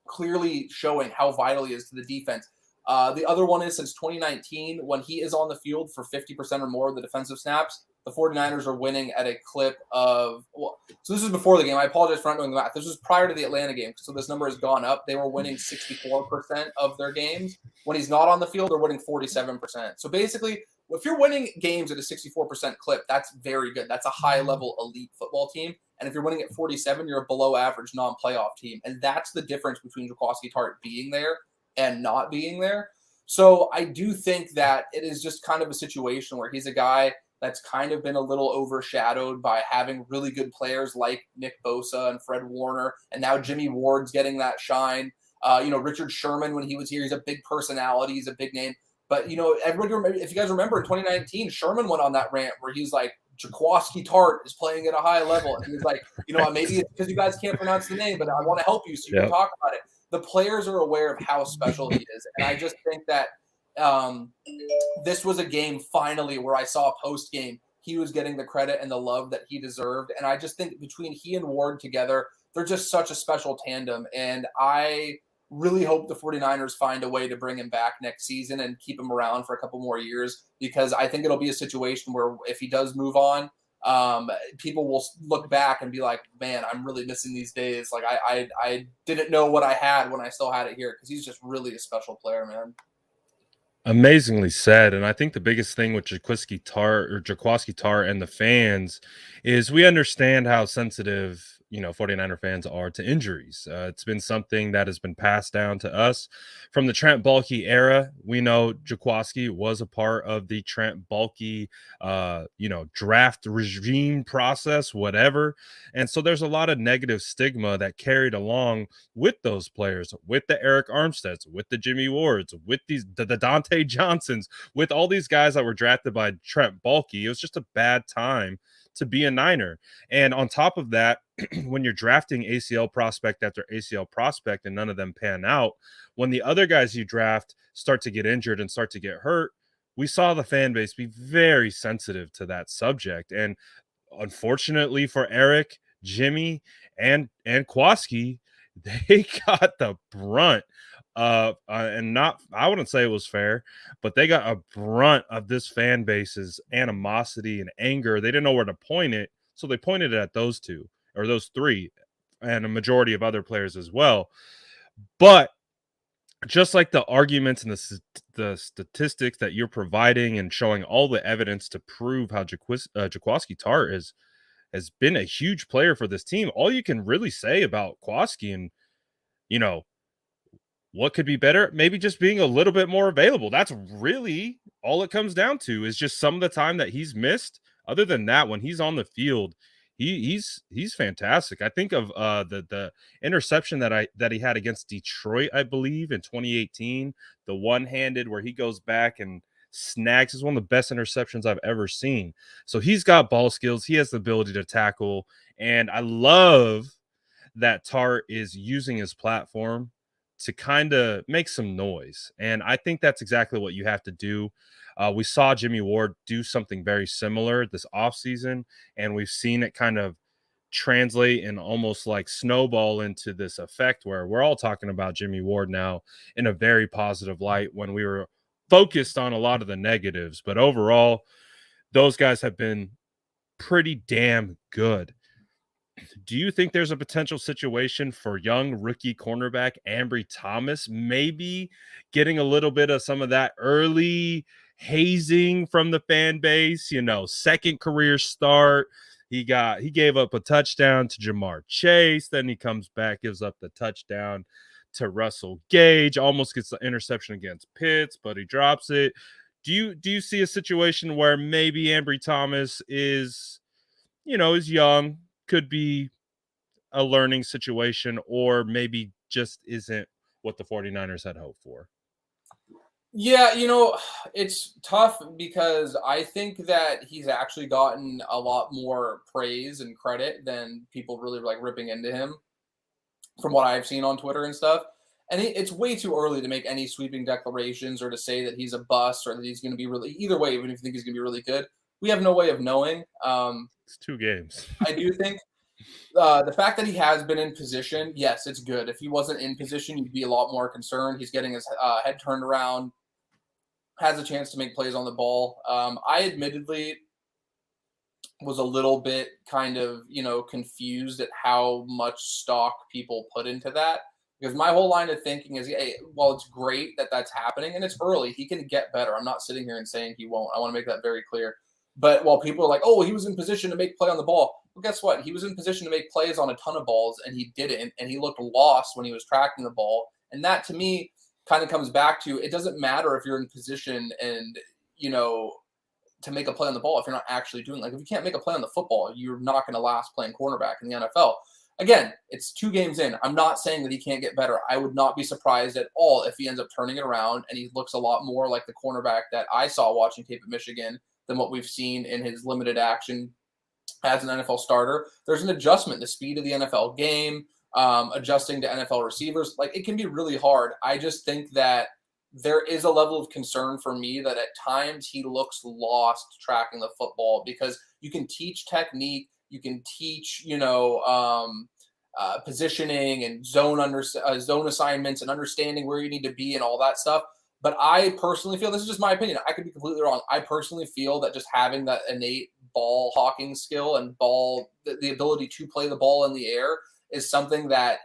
clearly showing how vital he is to the defense. The other one is, since 2019, when he is on the field for 50% or more of the defensive snaps, the 49ers are winning at a clip of, well, so this is before the game. I apologize for not knowing the math. This was prior to the Atlanta game, so this number has gone up. They were winning 64% of their games. When he's not on the field, they're winning 47%. So basically, if you're winning games at a 64% clip, that's very good. That's a high-level elite football team. And if you're winning at 47, you're a below-average non-playoff team. And that's the difference between Jaquiski Tartt being there and not being there. So I do think that it is just kind of a situation where he's a guy that's kind of been a little overshadowed by having really good players like Nick Bosa and Fred Warner, and now Jimmy Ward's getting that shine. Richard Sherman, when he was here, he's a big personality, he's a big name. But, everybody, if you guys remember in 2019, Sherman went on that rant where he's like, Jaquiski Tartt is playing at a high level. And he's like, maybe it's because you guys can't pronounce the name, but I want to help you so you can talk about it. The players are aware of how special he is. And I just think that this was a game finally where I saw post-game he was getting the credit and the love that he deserved. And I just think between he and Ward together, they're just such a special tandem. And I really hope the 49ers find a way to bring him back next season and keep him around for a couple more years, because I think it'll be a situation where if he does move on, people will look back and be like, man, I'm really missing these days. Like, I didn't know what I had when I still had it here, because he's just really a special player, man. Amazingly said. And I think the biggest thing with Jaquiski Tartt and the fans is we understand how sensitive, 49er fans are to injuries. It's been something that has been passed down to us from the Trent Baalke era. We know Jaquiski was a part of the Trent Baalke, draft regime process, whatever. And so there's a lot of negative stigma that carried along with those players, with the Eric Armsteads, with the Jimmy Wards, with the Dante Johnsons, with all these guys that were drafted by Trent Baalke. It was just a bad time to be a Niner. And on top of that, when you're drafting ACL prospect after ACL prospect and none of them pan out, when the other guys you draft start to get injured and start to get hurt, we saw the fan base be very sensitive to that subject. And unfortunately for Eric, Jimmy, and Kwaski, they got the brunt of, and not, I wouldn't say it was fair, but they got a brunt of this fan base's animosity and anger. They didn't know where to point it, so they pointed it at those two or those three, and a majority of other players as well. But just like the arguments and the statistics that you're providing and showing all the evidence to prove how Jaquiski Tartt has been a huge player for this team, all you can really say about Kwaski and, what could be better? Maybe just being a little bit more available. That's really all it comes down to, is just some of the time that he's missed. Other than that, when he's on the field, he's fantastic. I think of the interception that he had against Detroit, I believe, in 2018, the one-handed where he goes back and snags, is one of the best interceptions I've ever seen. So he's got ball skills. He has the ability to tackle, and I love that Tartt is using his platform to kind of make some noise. And I think that's exactly what you have to do. We saw Jimmy Ward do something very similar this offseason, and we've seen it kind of translate and almost like snowball into this effect where we're all talking about Jimmy Ward now in a very positive light when we were focused on a lot of the negatives. But overall, those guys have been pretty damn good. Do you think there's a potential situation for young rookie cornerback Ambry Thomas maybe getting a little bit of some of that early hazing from the fan base? Second career start. He gave up a touchdown to Jamar Chase. Then he comes back, gives up the touchdown to Russell Gage, almost gets the interception against Pitts, but he drops it. Do you see a situation where maybe Ambry Thomas is young, could be a learning situation, or maybe just isn't what the 49ers had hoped for? Yeah, it's tough because I think that he's actually gotten a lot more praise and credit than people really like ripping into him. from what I've seen on Twitter and stuff. And it's way too early to make any sweeping declarations or to say that he's a bust or that he's going to be really, either way, even if you think he's going to be really good. We have no way of knowing. It's 2 games. I do think the fact that he has been in position, yes, it's good. If he wasn't in position, you'd be a lot more concerned. He's getting his head turned around, has a chance to make plays on the ball. I admittedly was a little bit kind of, confused at how much stock people put into that. Because my whole line of thinking is, hey, well, it's great that that's happening and it's early. He can get better. I'm not sitting here and saying he won't. I want to make that very clear. But while people are like, oh, he was in position to make play on the ball. Well, guess what? He was in position to make plays on a ton of balls and he didn't. And he looked lost when he was tracking the ball. And that to me kind of comes back to, it doesn't matter if you're in position and, to make a play on the ball if you're not actually doing, like, if you can't make a play on the football, you're not going to last playing cornerback in the NFL. Again, it's 2 games in. I'm not saying that he can't get better. I would not be surprised at all if he ends up turning it around and he looks a lot more like the cornerback that I saw watching tape at Michigan than what we've seen in his limited action as an NFL starter. There's an adjustment, the speed of the NFL game, adjusting to NFL receivers. Like, it can be really hard. I just think that there is a level of concern for me that at times he looks lost tracking the football, because you can teach technique, you can teach, positioning and zone assignments and understanding where you need to be and all that stuff. But I personally feel, this is just my opinion, I could be completely wrong. I personally feel that just having that innate ball hawking skill and the ability to play the ball in the air is something that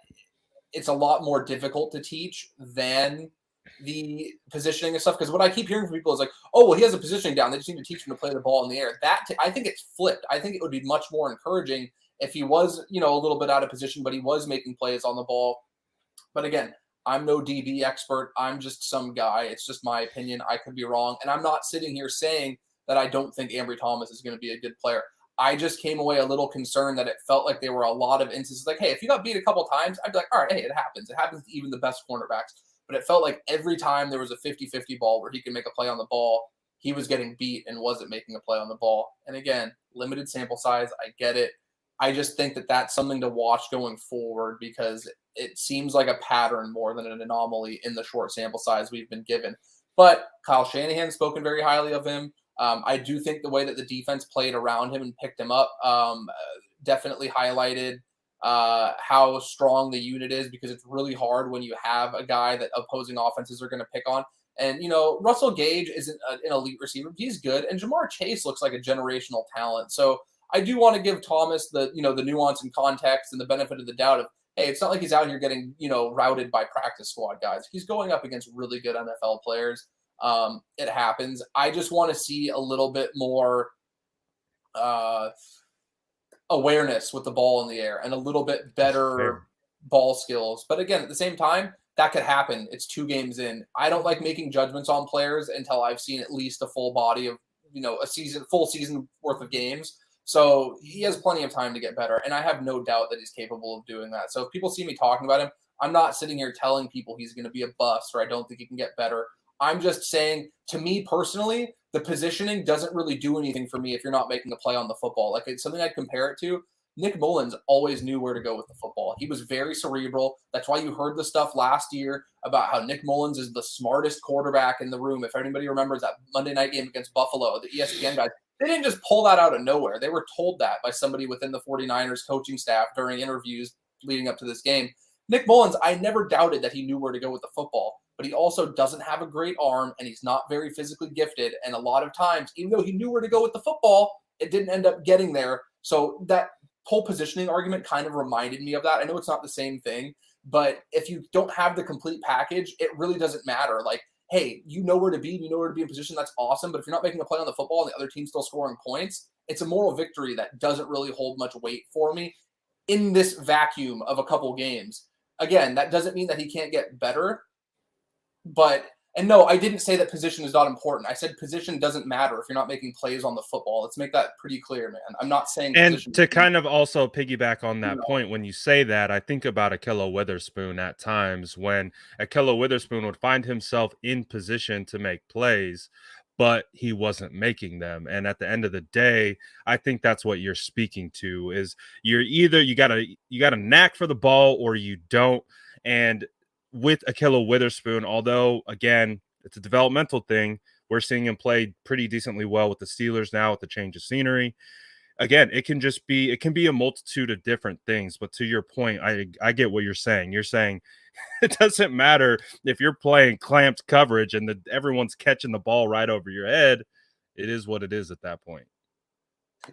it's a lot more difficult to teach than the positioning and stuff. Because what I keep hearing from people is like, oh, well, he has a positioning down. They just need to teach him to play the ball in the air. I think it's flipped. I think it would be much more encouraging if he was, a little bit out of position, but he was making plays on the ball. But again, I'm no DB expert. I'm just some guy. It's just my opinion. I could be wrong. And I'm not sitting here saying that I don't think Ambry Thomas is going to be a good player. I just came away a little concerned that it felt like there were a lot of instances like, hey, if you got beat a couple times, I'd be like, all right, hey, it happens. It happens to even the best cornerbacks. But it felt like every time there was a 50-50 ball where he could make a play on the ball, he was getting beat and wasn't making a play on the ball. And again, limited sample size, I get it. I just think that that's something to watch going forward, because it seems like a pattern more than an anomaly in the short sample size we've been given. But Kyle Shanahan's spoken very highly of him. I do think the way that the defense played around him and picked him up definitely highlighted how strong the unit is, because it's really hard when you have a guy that opposing offenses are going to pick on. And, Russell Gage isn't an elite receiver. He's good. And Jamar Chase looks like a generational talent. So I do want to give Thomas the nuance and context and the benefit of the doubt of, hey, it's not like he's out here getting, routed by practice squad guys. He's going up against really good NFL players. It happens. I just want to see a little bit more awareness with the ball in the air and a little bit better ball skills. But again, at the same time, that could happen. It's 2 games in. I don't like making judgments on players until I've seen at least a full body of, full season worth of games. So he has plenty of time to get better. And I have no doubt that he's capable of doing that. So if people see me talking about him, I'm not sitting here telling people he's going to be a bust or I don't think he can get better. I'm just saying, to me personally, the positioning doesn't really do anything for me if you're not making a play on the football. Like, it's something I'd compare it to. Nick Mullins always knew where to go with the football. He was very cerebral. That's why you heard the stuff last year about how Nick Mullins is the smartest quarterback in the room. If anybody remembers that Monday night game against Buffalo, the ESPN guys, they didn't just pull that out of nowhere. They were told that by somebody within the 49ers coaching staff during interviews leading up to this game. Nick Mullins, I never doubted that he knew where to go with the football, but he also doesn't have a great arm and he's not very physically gifted. And a lot of times, even though he knew where to go with the football, it didn't end up getting there. So that whole positioning argument kind of reminded me of that. I know it's not the same thing, but if you don't have the complete package, it really doesn't matter. Like, hey, you know where to be, in position, that's awesome. But if you're not making a play on the football and the other team's still scoring points, it's a moral victory that doesn't really hold much weight for me in this vacuum of a couple games. Again, that doesn't mean that he can't get better, and no, I didn't say that position is not important. I said position doesn't matter if you're not making plays on the football. Let's make that pretty clear, man. I'm not saying And position. to kind of also piggyback on that point, when you say that, I think about Ahkello Witherspoon at times when Ahkello Witherspoon would find himself in position to make plays, but he wasn't making them. And at the end of the day, I think that's what you're speaking to is you're either you got a knack for the ball or you don't. And with Akilla Witherspoon, although again, it's a developmental thing, we're seeing him play pretty decently well with the Steelers now with the change of scenery. Again, it can be a multitude of different things, but to your point, I get what you're saying. You're saying it doesn't matter if you're playing clamped coverage and everyone's catching the ball right over your head. It is what it is at that point.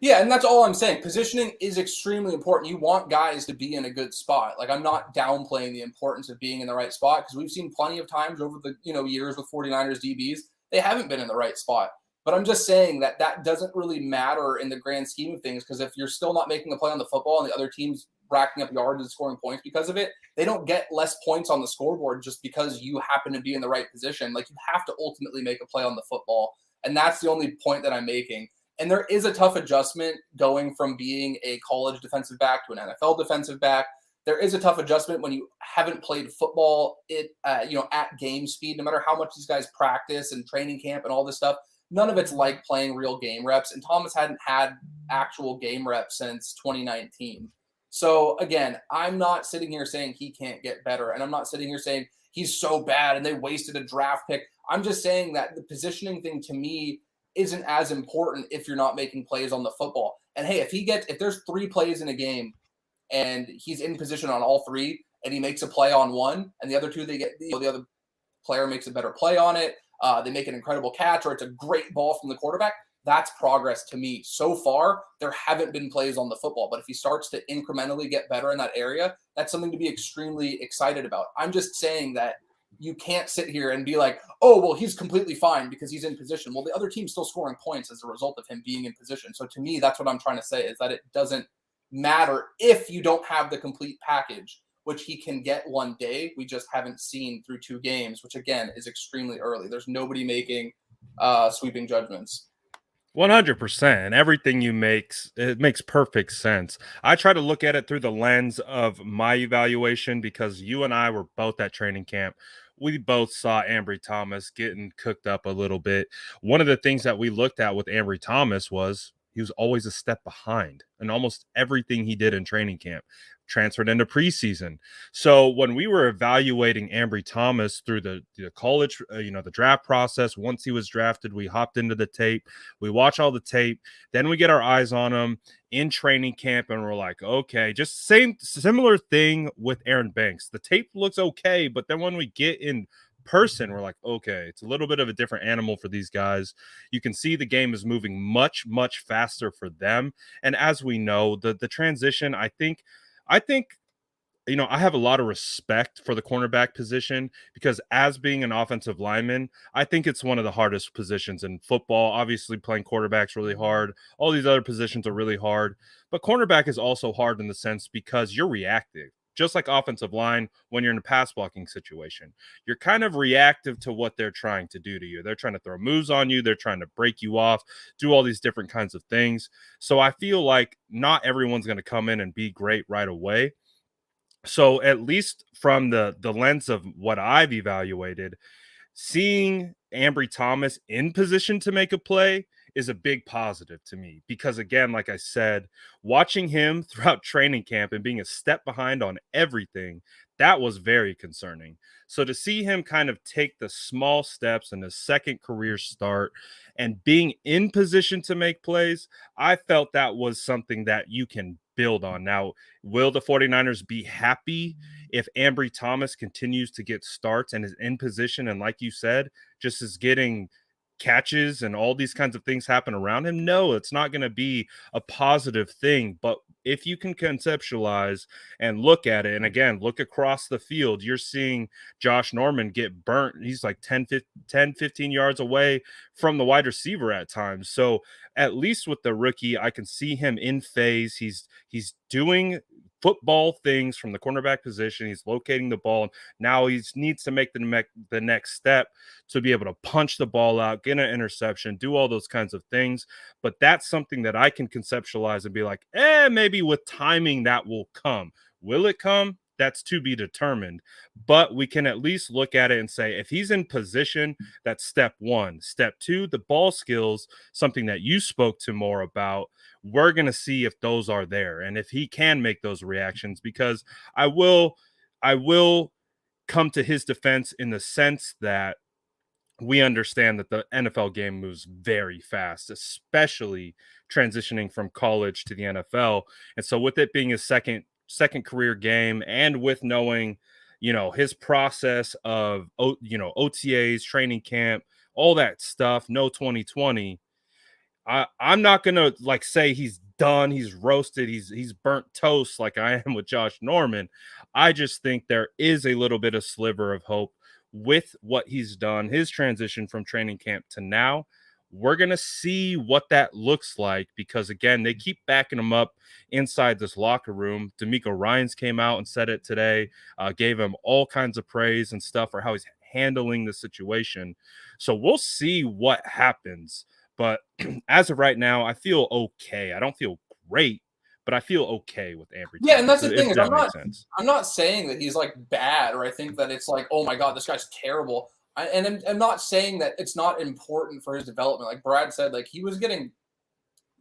Yeah, and that's all I'm saying. Positioning is extremely important. You want guys to be in a good spot. Like I'm not downplaying the importance of being in the right spot because we've seen plenty of times over the years with 49ers DBs, they haven't been in the right spot. But I'm just saying that that doesn't really matter in the grand scheme of things because if you're still not making a play on the football and the other team's racking up yards and scoring points because of it, they don't get less points on the scoreboard just because you happen to be in the right position. Like you have to ultimately make a play on the football. And that's the only point that I'm making. And there is a tough adjustment going from being a college defensive back to an NFL defensive back. There is a tough adjustment when you haven't played football at game speed, no matter how much these guys practice and training camp and all this stuff. None of it's like playing real game reps. And Thomas hadn't had actual game reps since 2019. So again, I'm not sitting here saying he can't get better. And I'm not sitting here saying he's so bad and they wasted a draft pick. I'm just saying that the positioning thing to me isn't as important if you're not making plays on the football. And hey, if there's 3 plays in a game and he's in position on all 3 and he makes a play on one and the other 2 the other player makes a better play on it, they make an incredible catch or it's a great ball from the quarterback, that's progress to me. So far, there haven't been plays on the football, but if he starts to incrementally get better in that area, that's something to be extremely excited about. I'm just saying that you can't sit here and be like, oh, well, he's completely fine because he's in position. Well, the other team's still scoring points as a result of him being in position. So to me, that's what I'm trying to say is that it doesn't matter if you don't have the complete package, which he can get one day. We just haven't seen through 2 games, which again is extremely early. There's nobody making sweeping judgments. 100%. Everything it makes perfect sense. I try to look at it through the lens of my evaluation because you and I were both at training camp. We both saw Ambry Thomas getting cooked up a little bit. One of the things that we looked at with Ambry Thomas was he was always a step behind in almost everything he did in training camp, transferred into preseason. So when we were evaluating Ambry Thomas through the college, the draft process, once he was drafted, we hopped into the tape, we watch all the tape, then we get our eyes on him in training camp, and we're like, okay, just similar thing with Aaron Banks. The tape looks okay, but then when we get in person, we're like, okay, it's a little bit of a different animal for these guys. You can see the game is moving much, much faster for them. And as we know, the transition, I think I have a lot of respect for the cornerback position because as being an offensive lineman, I think it's one of the hardest positions in football. Obviously, playing quarterback's really hard. All these other positions are really hard, but cornerback is also hard in the sense because you're reactive. Just like offensive line, when you're in a pass blocking situation, you're kind of reactive to what they're trying to do to you. They're trying to throw moves on you. They're trying to break you off, do all these different kinds of things. So I feel like not everyone's going to come in and be great right away. So at least from the lens of what I've evaluated, seeing Ambry Thomas in position to make a play is a big positive to me because again, like I said, watching him throughout training camp and being a step behind on everything, that was very concerning. So to see him kind of take the small steps in his second career start and being in position to make plays, I felt that was something that you can build on. Now, will the 49ers be happy if Ambry Thomas continues to get starts and is in position and, like you said, just is getting catches and all these kinds of things happen around him? No, it's not going to be a positive thing. But if you can conceptualize and look at it, and again, look across the field, you're seeing Josh Norman get burnt. He's like 10, 15 yards away from the wide receiver at times. So at least with the rookie, I can see him in phase. He's doing football things from the cornerback position. He's locating the ball. Now he needs to make the next step to be able to punch the ball out, get an interception, do all those kinds of things. But that's something that I can conceptualize and be like, maybe with timing that will come. Will it come? that's to be determined. But we can at least look at it and say, if he's in position, that's step one. Step two, the ball skills, something that you spoke to more about. We're going to see if those are there and if he can make those reactions, because I will come to his defense in the sense that we understand that the NFL game moves very fast, especially transitioning from college to the NFL. And so with it being his second career game, and with knowing, his process of OTAs, training camp, all that stuff, no 2020, I'm not gonna like say he's done, he's roasted, he's burnt toast like I am with Josh Norman. I just think there is a little bit of sliver of hope with what he's done, his transition from training camp to now. We're gonna see what that looks like, because again, they keep backing him up inside this locker room. D'Amico Ryans came out and said it today, gave him all kinds of praise and stuff for how he's handling the situation. So we'll see what happens. But as of right now, I feel okay. I don't feel great, but I feel okay with Ambry Yeah, and Thomas, that's the thing if is that makes sense. I'm not saying that he's like bad, or I think that it's like, oh my god, this guy's terrible. I'm not saying that it's not important for his development. Like Brad said, like he was getting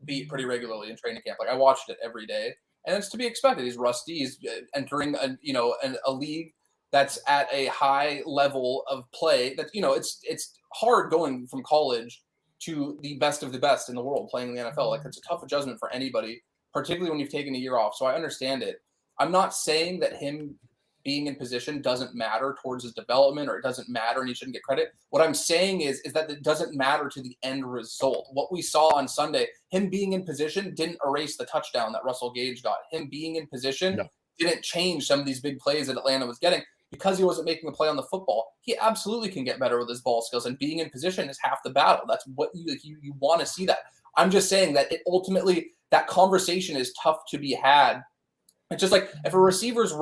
beat pretty regularly in training camp. Like I watched it every day, and it's to be expected. He's rusty. He's entering a league that's at a high level of play. That it's hard going from college to the best of the best in the world playing in the NFL. Like it's a tough adjustment for anybody, particularly when you've taken a year off. So I understand it. I'm not saying that him being in position doesn't matter towards his development, or it doesn't matter and he shouldn't get credit. What I'm saying is that it doesn't matter to the end result. What we saw on Sunday, him being in position didn't erase the touchdown that Russell Gage got. Him being in position No. didn't change some of these big plays that Atlanta was getting because he wasn't making a play on the football. He absolutely can get better with his ball skills, and being in position is half the battle. That's what you want to see that. I'm just saying that it ultimately, that conversation is tough to be had. It's just like if a receiver's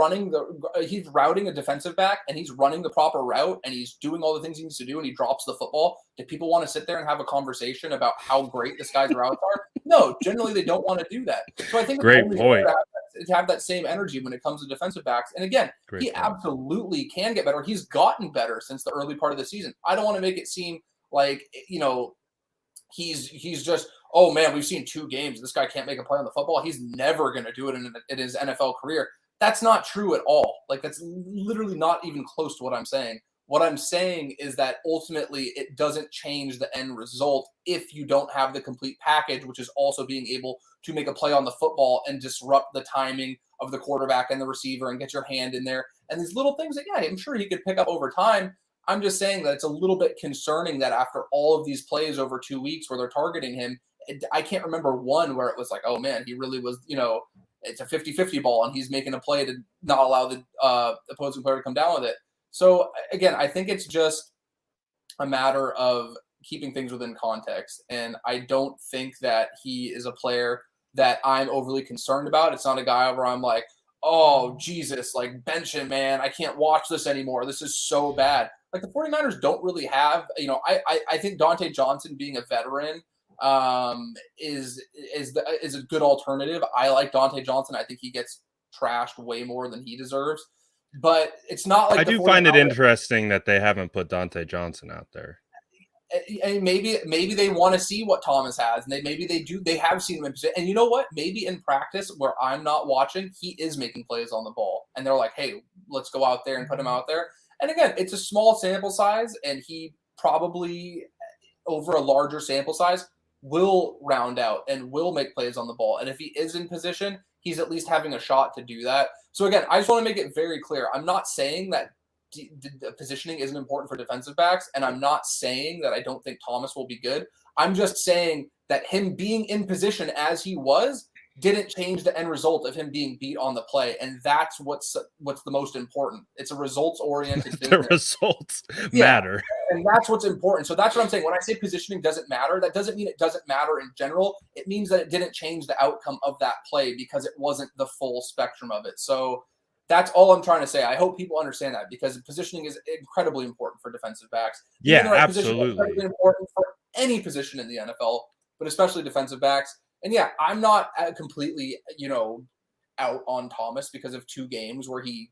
he's routing a defensive back and he's running the proper route and he's doing all the things he needs to do and he drops the football, do people want to sit there and have a conversation about how great this guy's routes are? No, generally they don't want to do that. So I think it's Great only point. to have that same energy when it comes to defensive backs. And again, Great he point. absolutely can get better. He's gotten better since the early part of the season. I don't want to make it seem like, he's just, oh man, we've seen 2 games. This guy can't make a play on the football. He's never going to do it in his NFL career. That's not true at all. Like that's literally not even close to what I'm saying. What I'm saying is that ultimately it doesn't change the end result if you don't have the complete package, which is also being able to make a play on the football and disrupt the timing of the quarterback and the receiver and get your hand in there. And these little things that, yeah, I'm sure he could pick up over time. I'm just saying that it's a little bit concerning that after all of these plays over 2 weeks where they're targeting him, I can't remember one where it was like, oh man, he really was, it's a 50-50 ball and he's making a play to not allow the opposing player to come down with it. So again, I think it's just a matter of keeping things within context. And I don't think that he is a player that I'm overly concerned about. It's not a guy where I'm like, oh, Jesus, like bench him, man. I can't watch this anymore. This is so bad. Like the 49ers don't really have, I think Dante Johnson being a veteran is a good alternative. I like Dante Johnson. I think he gets trashed way more than he deserves. But it's not like I do find it interesting that they haven't put Dante Johnson out there. And maybe they want to see what Thomas has, and they have seen him in position. And you know what? Maybe in practice where I'm not watching, he is making plays on the ball, and they're like, "Hey, let's go out there and put him out there." And again, it's a small sample size, and he probably over a larger sample size will round out and will make plays on the ball. And if he is in position, he's at least having a shot to do that. So again, I just want to make it very clear. I'm not saying that the positioning isn't important for defensive backs, and I'm not saying that I don't think Thomas will be good. I'm just saying that him being in position as he was didn't change the end result of him being beat on the play, and that's what's the most important. It's a results-oriented business. The results matter. And that's what's important. So that's what I'm saying. When I say positioning doesn't matter, that doesn't mean it doesn't matter in general. It means that it didn't change the outcome of that play because it wasn't the full spectrum of it. So that's all I'm trying to say. I hope people understand that because positioning is incredibly important for defensive backs. Yeah, the right absolutely. Incredibly important for any position in the NFL, but especially defensive backs. And yeah, I'm not completely, out on Thomas because of 2 games where he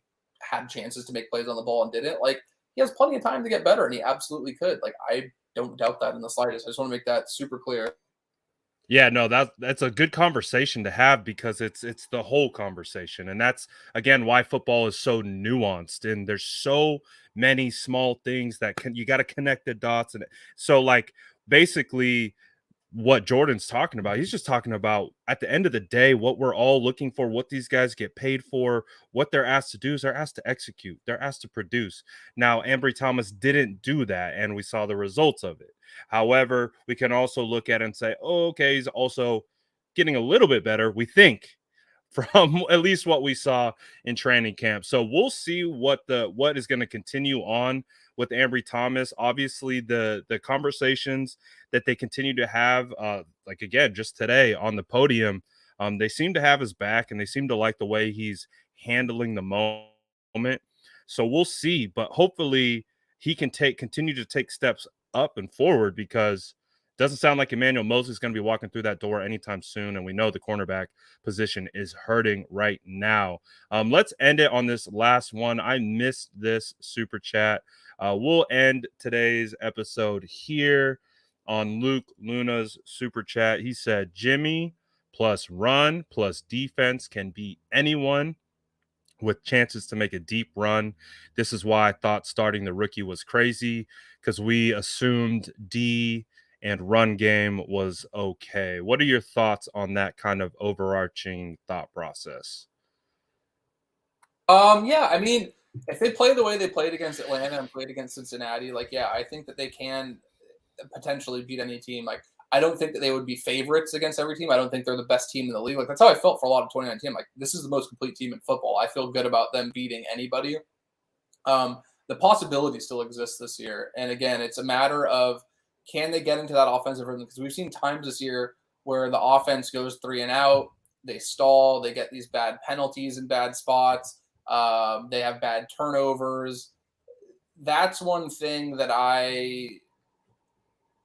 had chances to make plays on the ball and didn't. Like, he has plenty of time to get better, and he absolutely could. Like, I don't doubt that in the slightest. I just want to make that super clear. Yeah, no, that's a good conversation to have because it's the whole conversation. And that's again why football is so nuanced and there's so many small things that can you got to connect the dots. And so like basically what Jordan's talking about. He's just talking about at the end of the day, what we're all looking for, what these guys get paid for, what they're asked to do is they're asked to execute, they're asked to produce. Now, Ambry Thomas didn't do that, and we saw the results of it. However, we can also look at it and say, oh, okay, he's also getting a little bit better, we think, from at least what we saw in training camp. So we'll see what is going to continue on with Ambry Thomas. Obviously, the conversations that they continue to have, like again, just today on the podium, they seem to have his back and they seem to like the way he's handling the moment. So we'll see, but hopefully he can continue to take steps up and forward because it doesn't sound like Emmanuel Moses is going to be walking through that door anytime soon. And we know the cornerback position is hurting right now. Let's end it on this last one. I missed this super chat. We'll end today's episode here on Luke Luna's super chat. He said, Jimmy plus run plus defense can beat anyone with chances to make a deep run. This is why I thought starting the rookie was crazy because we assumed D and run game was okay. What are your thoughts on that kind of overarching thought process? Yeah, I mean, if they play the way they played against Atlanta and played against Cincinnati, like, yeah, I think that they can potentially beat any team. Like, I don't think that they would be favorites against every team. I don't think they're the best team in the league. Like, that's how I felt for a lot of 2019. Like, this is the most complete team in football. I feel good about them beating anybody. The possibility still exists this year. And again, it's a matter of can they get into that offensive rhythm? Because we've seen times this year where the offense goes 3 and out, they stall, they get these bad penalties in bad spots, they have bad turnovers. That's one thing that I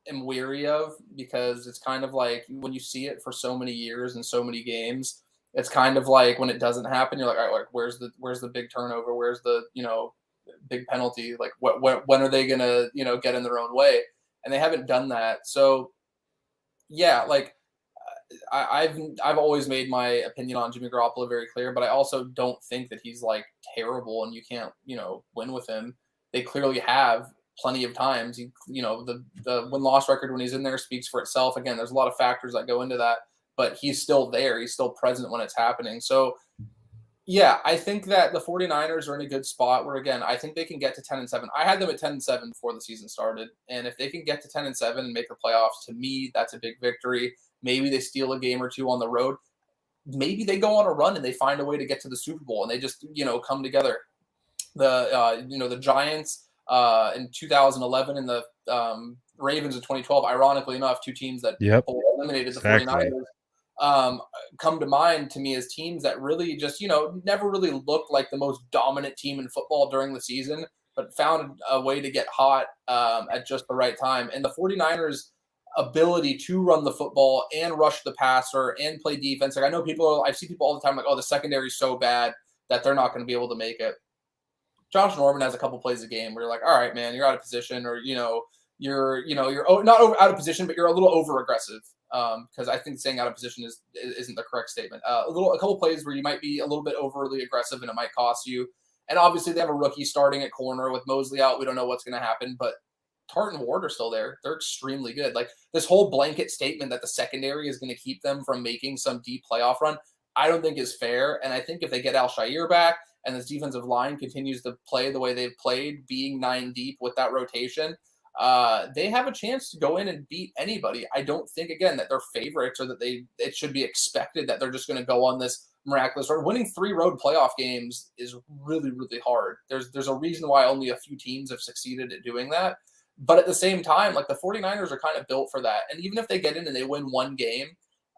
am weary of because it's kind of like when you see it for so many years and so many games, it's kind of like when it doesn't happen, you're like, all right, like, where's the big turnover? Where's the big penalty? Like when are they gonna get in their own way? And they haven't done that. So yeah, like I've always made my opinion on Jimmy Garoppolo very clear, but I also don't think that he's like terrible and you can't win with him. They clearly have plenty of times. The win loss record when he's in there speaks for itself. Again, there's a lot of factors that go into that, but he's still there. He's still present when it's happening. So yeah, I think that the 49ers are in a good spot where, again, I think they can get to 10-7. I had them at 10-7 before the season started. And if they can get to 10-7 and make the playoffs, to me, that's a big victory. Maybe they steal a game or two on the road. Maybe they go on a run and they find a way to get to the Super Bowl and they just, come together. The Giants in 2011 and the Ravens in 2012, ironically enough, two teams that Yep, eliminated the exactly. 49ers, come to mind to me as teams that really just, never really looked like the most dominant team in football during the season, but found a way to get hot at just the right time. And the 49ers ability to run the football and rush the passer and play defense. Like I see people all the time like, oh, the secondary is so bad that they're not going to be able to make it. Josh Norman has a couple plays a game where you're like, all right, man, you're out of position, or you're not out of position, but you're a little over aggressive. Because I think saying out of position isn't the correct statement. A couple plays where you might be a little bit overly aggressive and it might cost you. And obviously they have a rookie starting at corner with Mosley out. We don't know what's going to happen, but Tartt and Ward are still there. They're extremely good. Like this whole blanket statement that the secondary is going to keep them from making some deep playoff run, I don't think is fair. And I think if they get Al-Shaair back and this defensive line continues to play the way they've played, being 9 deep with that rotation, they have a chance to go in and beat anybody. I don't think, again, that they're favorites or that it should be expected that they're just going to go on this miraculous run. Winning 3 road playoff games is really, really hard. There's a reason why only a few teams have succeeded at doing that. But at the same time, like the 49ers are kind of built for that. And even if they get in and they win 1 game,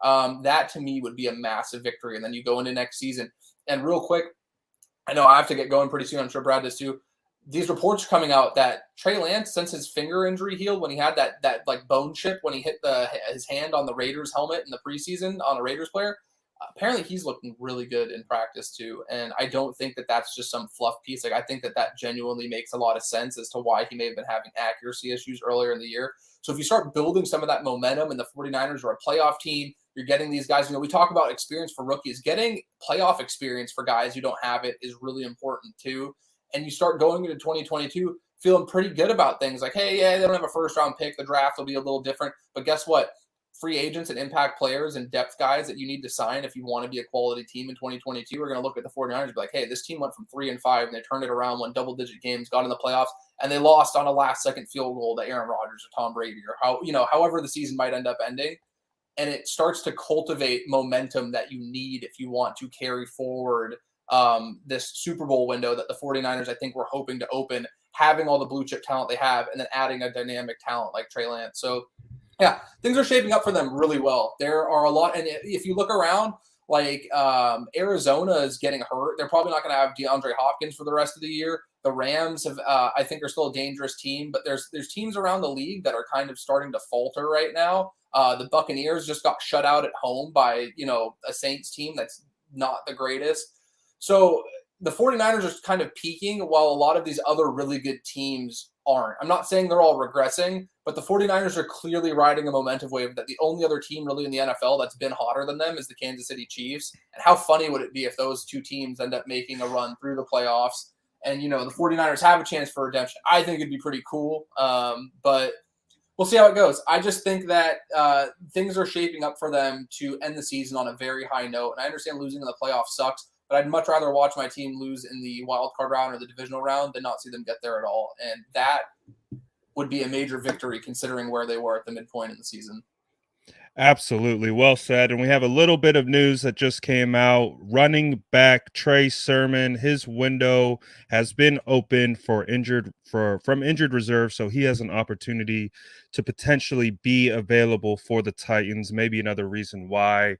that to me would be a massive victory. And then you go into next season. And real quick, I know I have to get going pretty soon. I'm sure Brad does too. These reports are coming out that Trey Lance, since his finger injury healed when he had that like bone chip when he hit his hand on the Raiders helmet in the preseason on a Raiders player, apparently he's looking really good in practice too. And I don't think that that's just some fluff piece. Like, I think that that genuinely makes a lot of sense as to why he may have been having accuracy issues earlier in the year. So if you start building some of that momentum and the 49ers are a playoff team, you're getting these guys, we talk about experience for rookies, getting playoff experience for guys who don't have it is really important too. And you start going into 2022 feeling pretty good about things like, hey, yeah, they don't have a first round pick. The draft will be a little different. But guess what? Free agents and impact players and depth guys that you need to sign if you want to be a quality team in 2022 are going to look at the 49ers and be like, hey, this team went from 3-5 and they turned it around, won double-digit games, got in the playoffs, and they lost on a last-second field goal to Aaron Rodgers or Tom Brady or however the season might end up ending. And it starts to cultivate momentum that you need if you want to carry forward this Super Bowl window that the 49ers, I think, were hoping to open, having all the blue chip talent they have, and then adding a dynamic talent like Trey Lance. So, yeah, things are shaping up for them really well. There are a lot, and if you look around, like Arizona is getting hurt. They're probably not going to have DeAndre Hopkins for the rest of the year. The Rams have, I think, are still a dangerous team, but there's teams around the league that are kind of starting to falter right now. The Buccaneers just got shut out at home by a Saints team that's not the greatest. So the 49ers are kind of peaking while a lot of these other really good teams aren't. I'm not saying they're all regressing, but the 49ers are clearly riding a momentum wave that the only other team really in the NFL that's been hotter than them is the Kansas City Chiefs. And how funny would it be if those two teams end up making a run through the playoffs and, the 49ers have a chance for redemption? I think it'd be pretty cool. But we'll see how it goes. I just think that things are shaping up for them to end the season on a very high note. And I understand losing in the playoffs sucks, but I'd much rather watch my team lose in the wild card round or the divisional round than not see them get there at all. And that would be a major victory considering where they were at the midpoint in the season. Absolutely. Well said. And we have a little bit of news that just came out. Running back Trey Sermon, his window has been opened from injured reserve, so he has an opportunity to potentially be available for the Titans. Maybe another reason why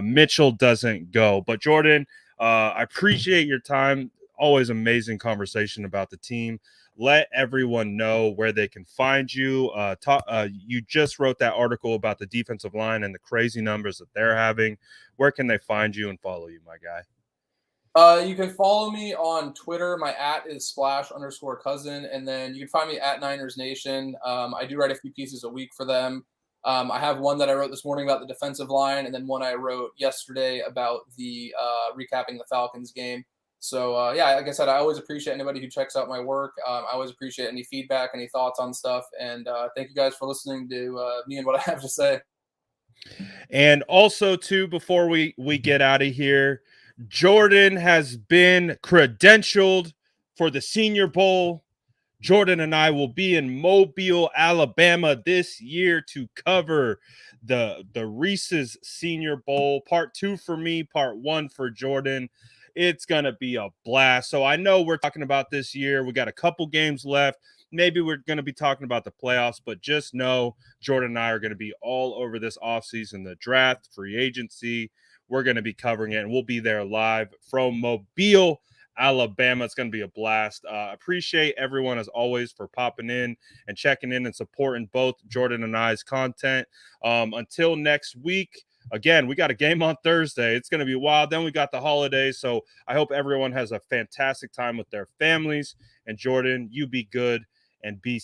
Mitchell doesn't go. But Jordan, I appreciate your time. Always amazing conversation about the team. Let everyone know where they can find you. You just wrote that article about the defensive line and the crazy numbers that they're having. Where can they find you and follow you, my guy? You can follow me on Twitter. My @ is /_cousin. And then you can find me at Niners Nation. I do write a few pieces a week for them. I have one that I wrote this morning about the defensive line, and then one I wrote yesterday about the recapping the Falcons game. So, yeah, like I said, I always appreciate anybody who checks out my work. I always appreciate any feedback, any thoughts on stuff. And thank you guys for listening to me and what I have to say. And also, too, before we get out of here, Jordan has been credentialed for the Senior Bowl. Jordan and I will be in Mobile, Alabama this year to cover the Reese's Senior Bowl. Part 2 for me, part 1 for Jordan. It's going to be a blast. So I know we're talking about this year. We got a couple games left. Maybe we're going to be talking about the playoffs, but just know Jordan and I are going to be all over this offseason, the draft, free agency. We're going to be covering it, and we'll be there live from Mobile, Alabama. It's going to be a blast. Appreciate everyone, as always, for popping in and checking in and supporting both Jordan and I's content. Until next week, again, we got a game on Thursday. It's going to be wild. Then we got the holidays. So I hope everyone has a fantastic time with their families. And Jordan, you be good and be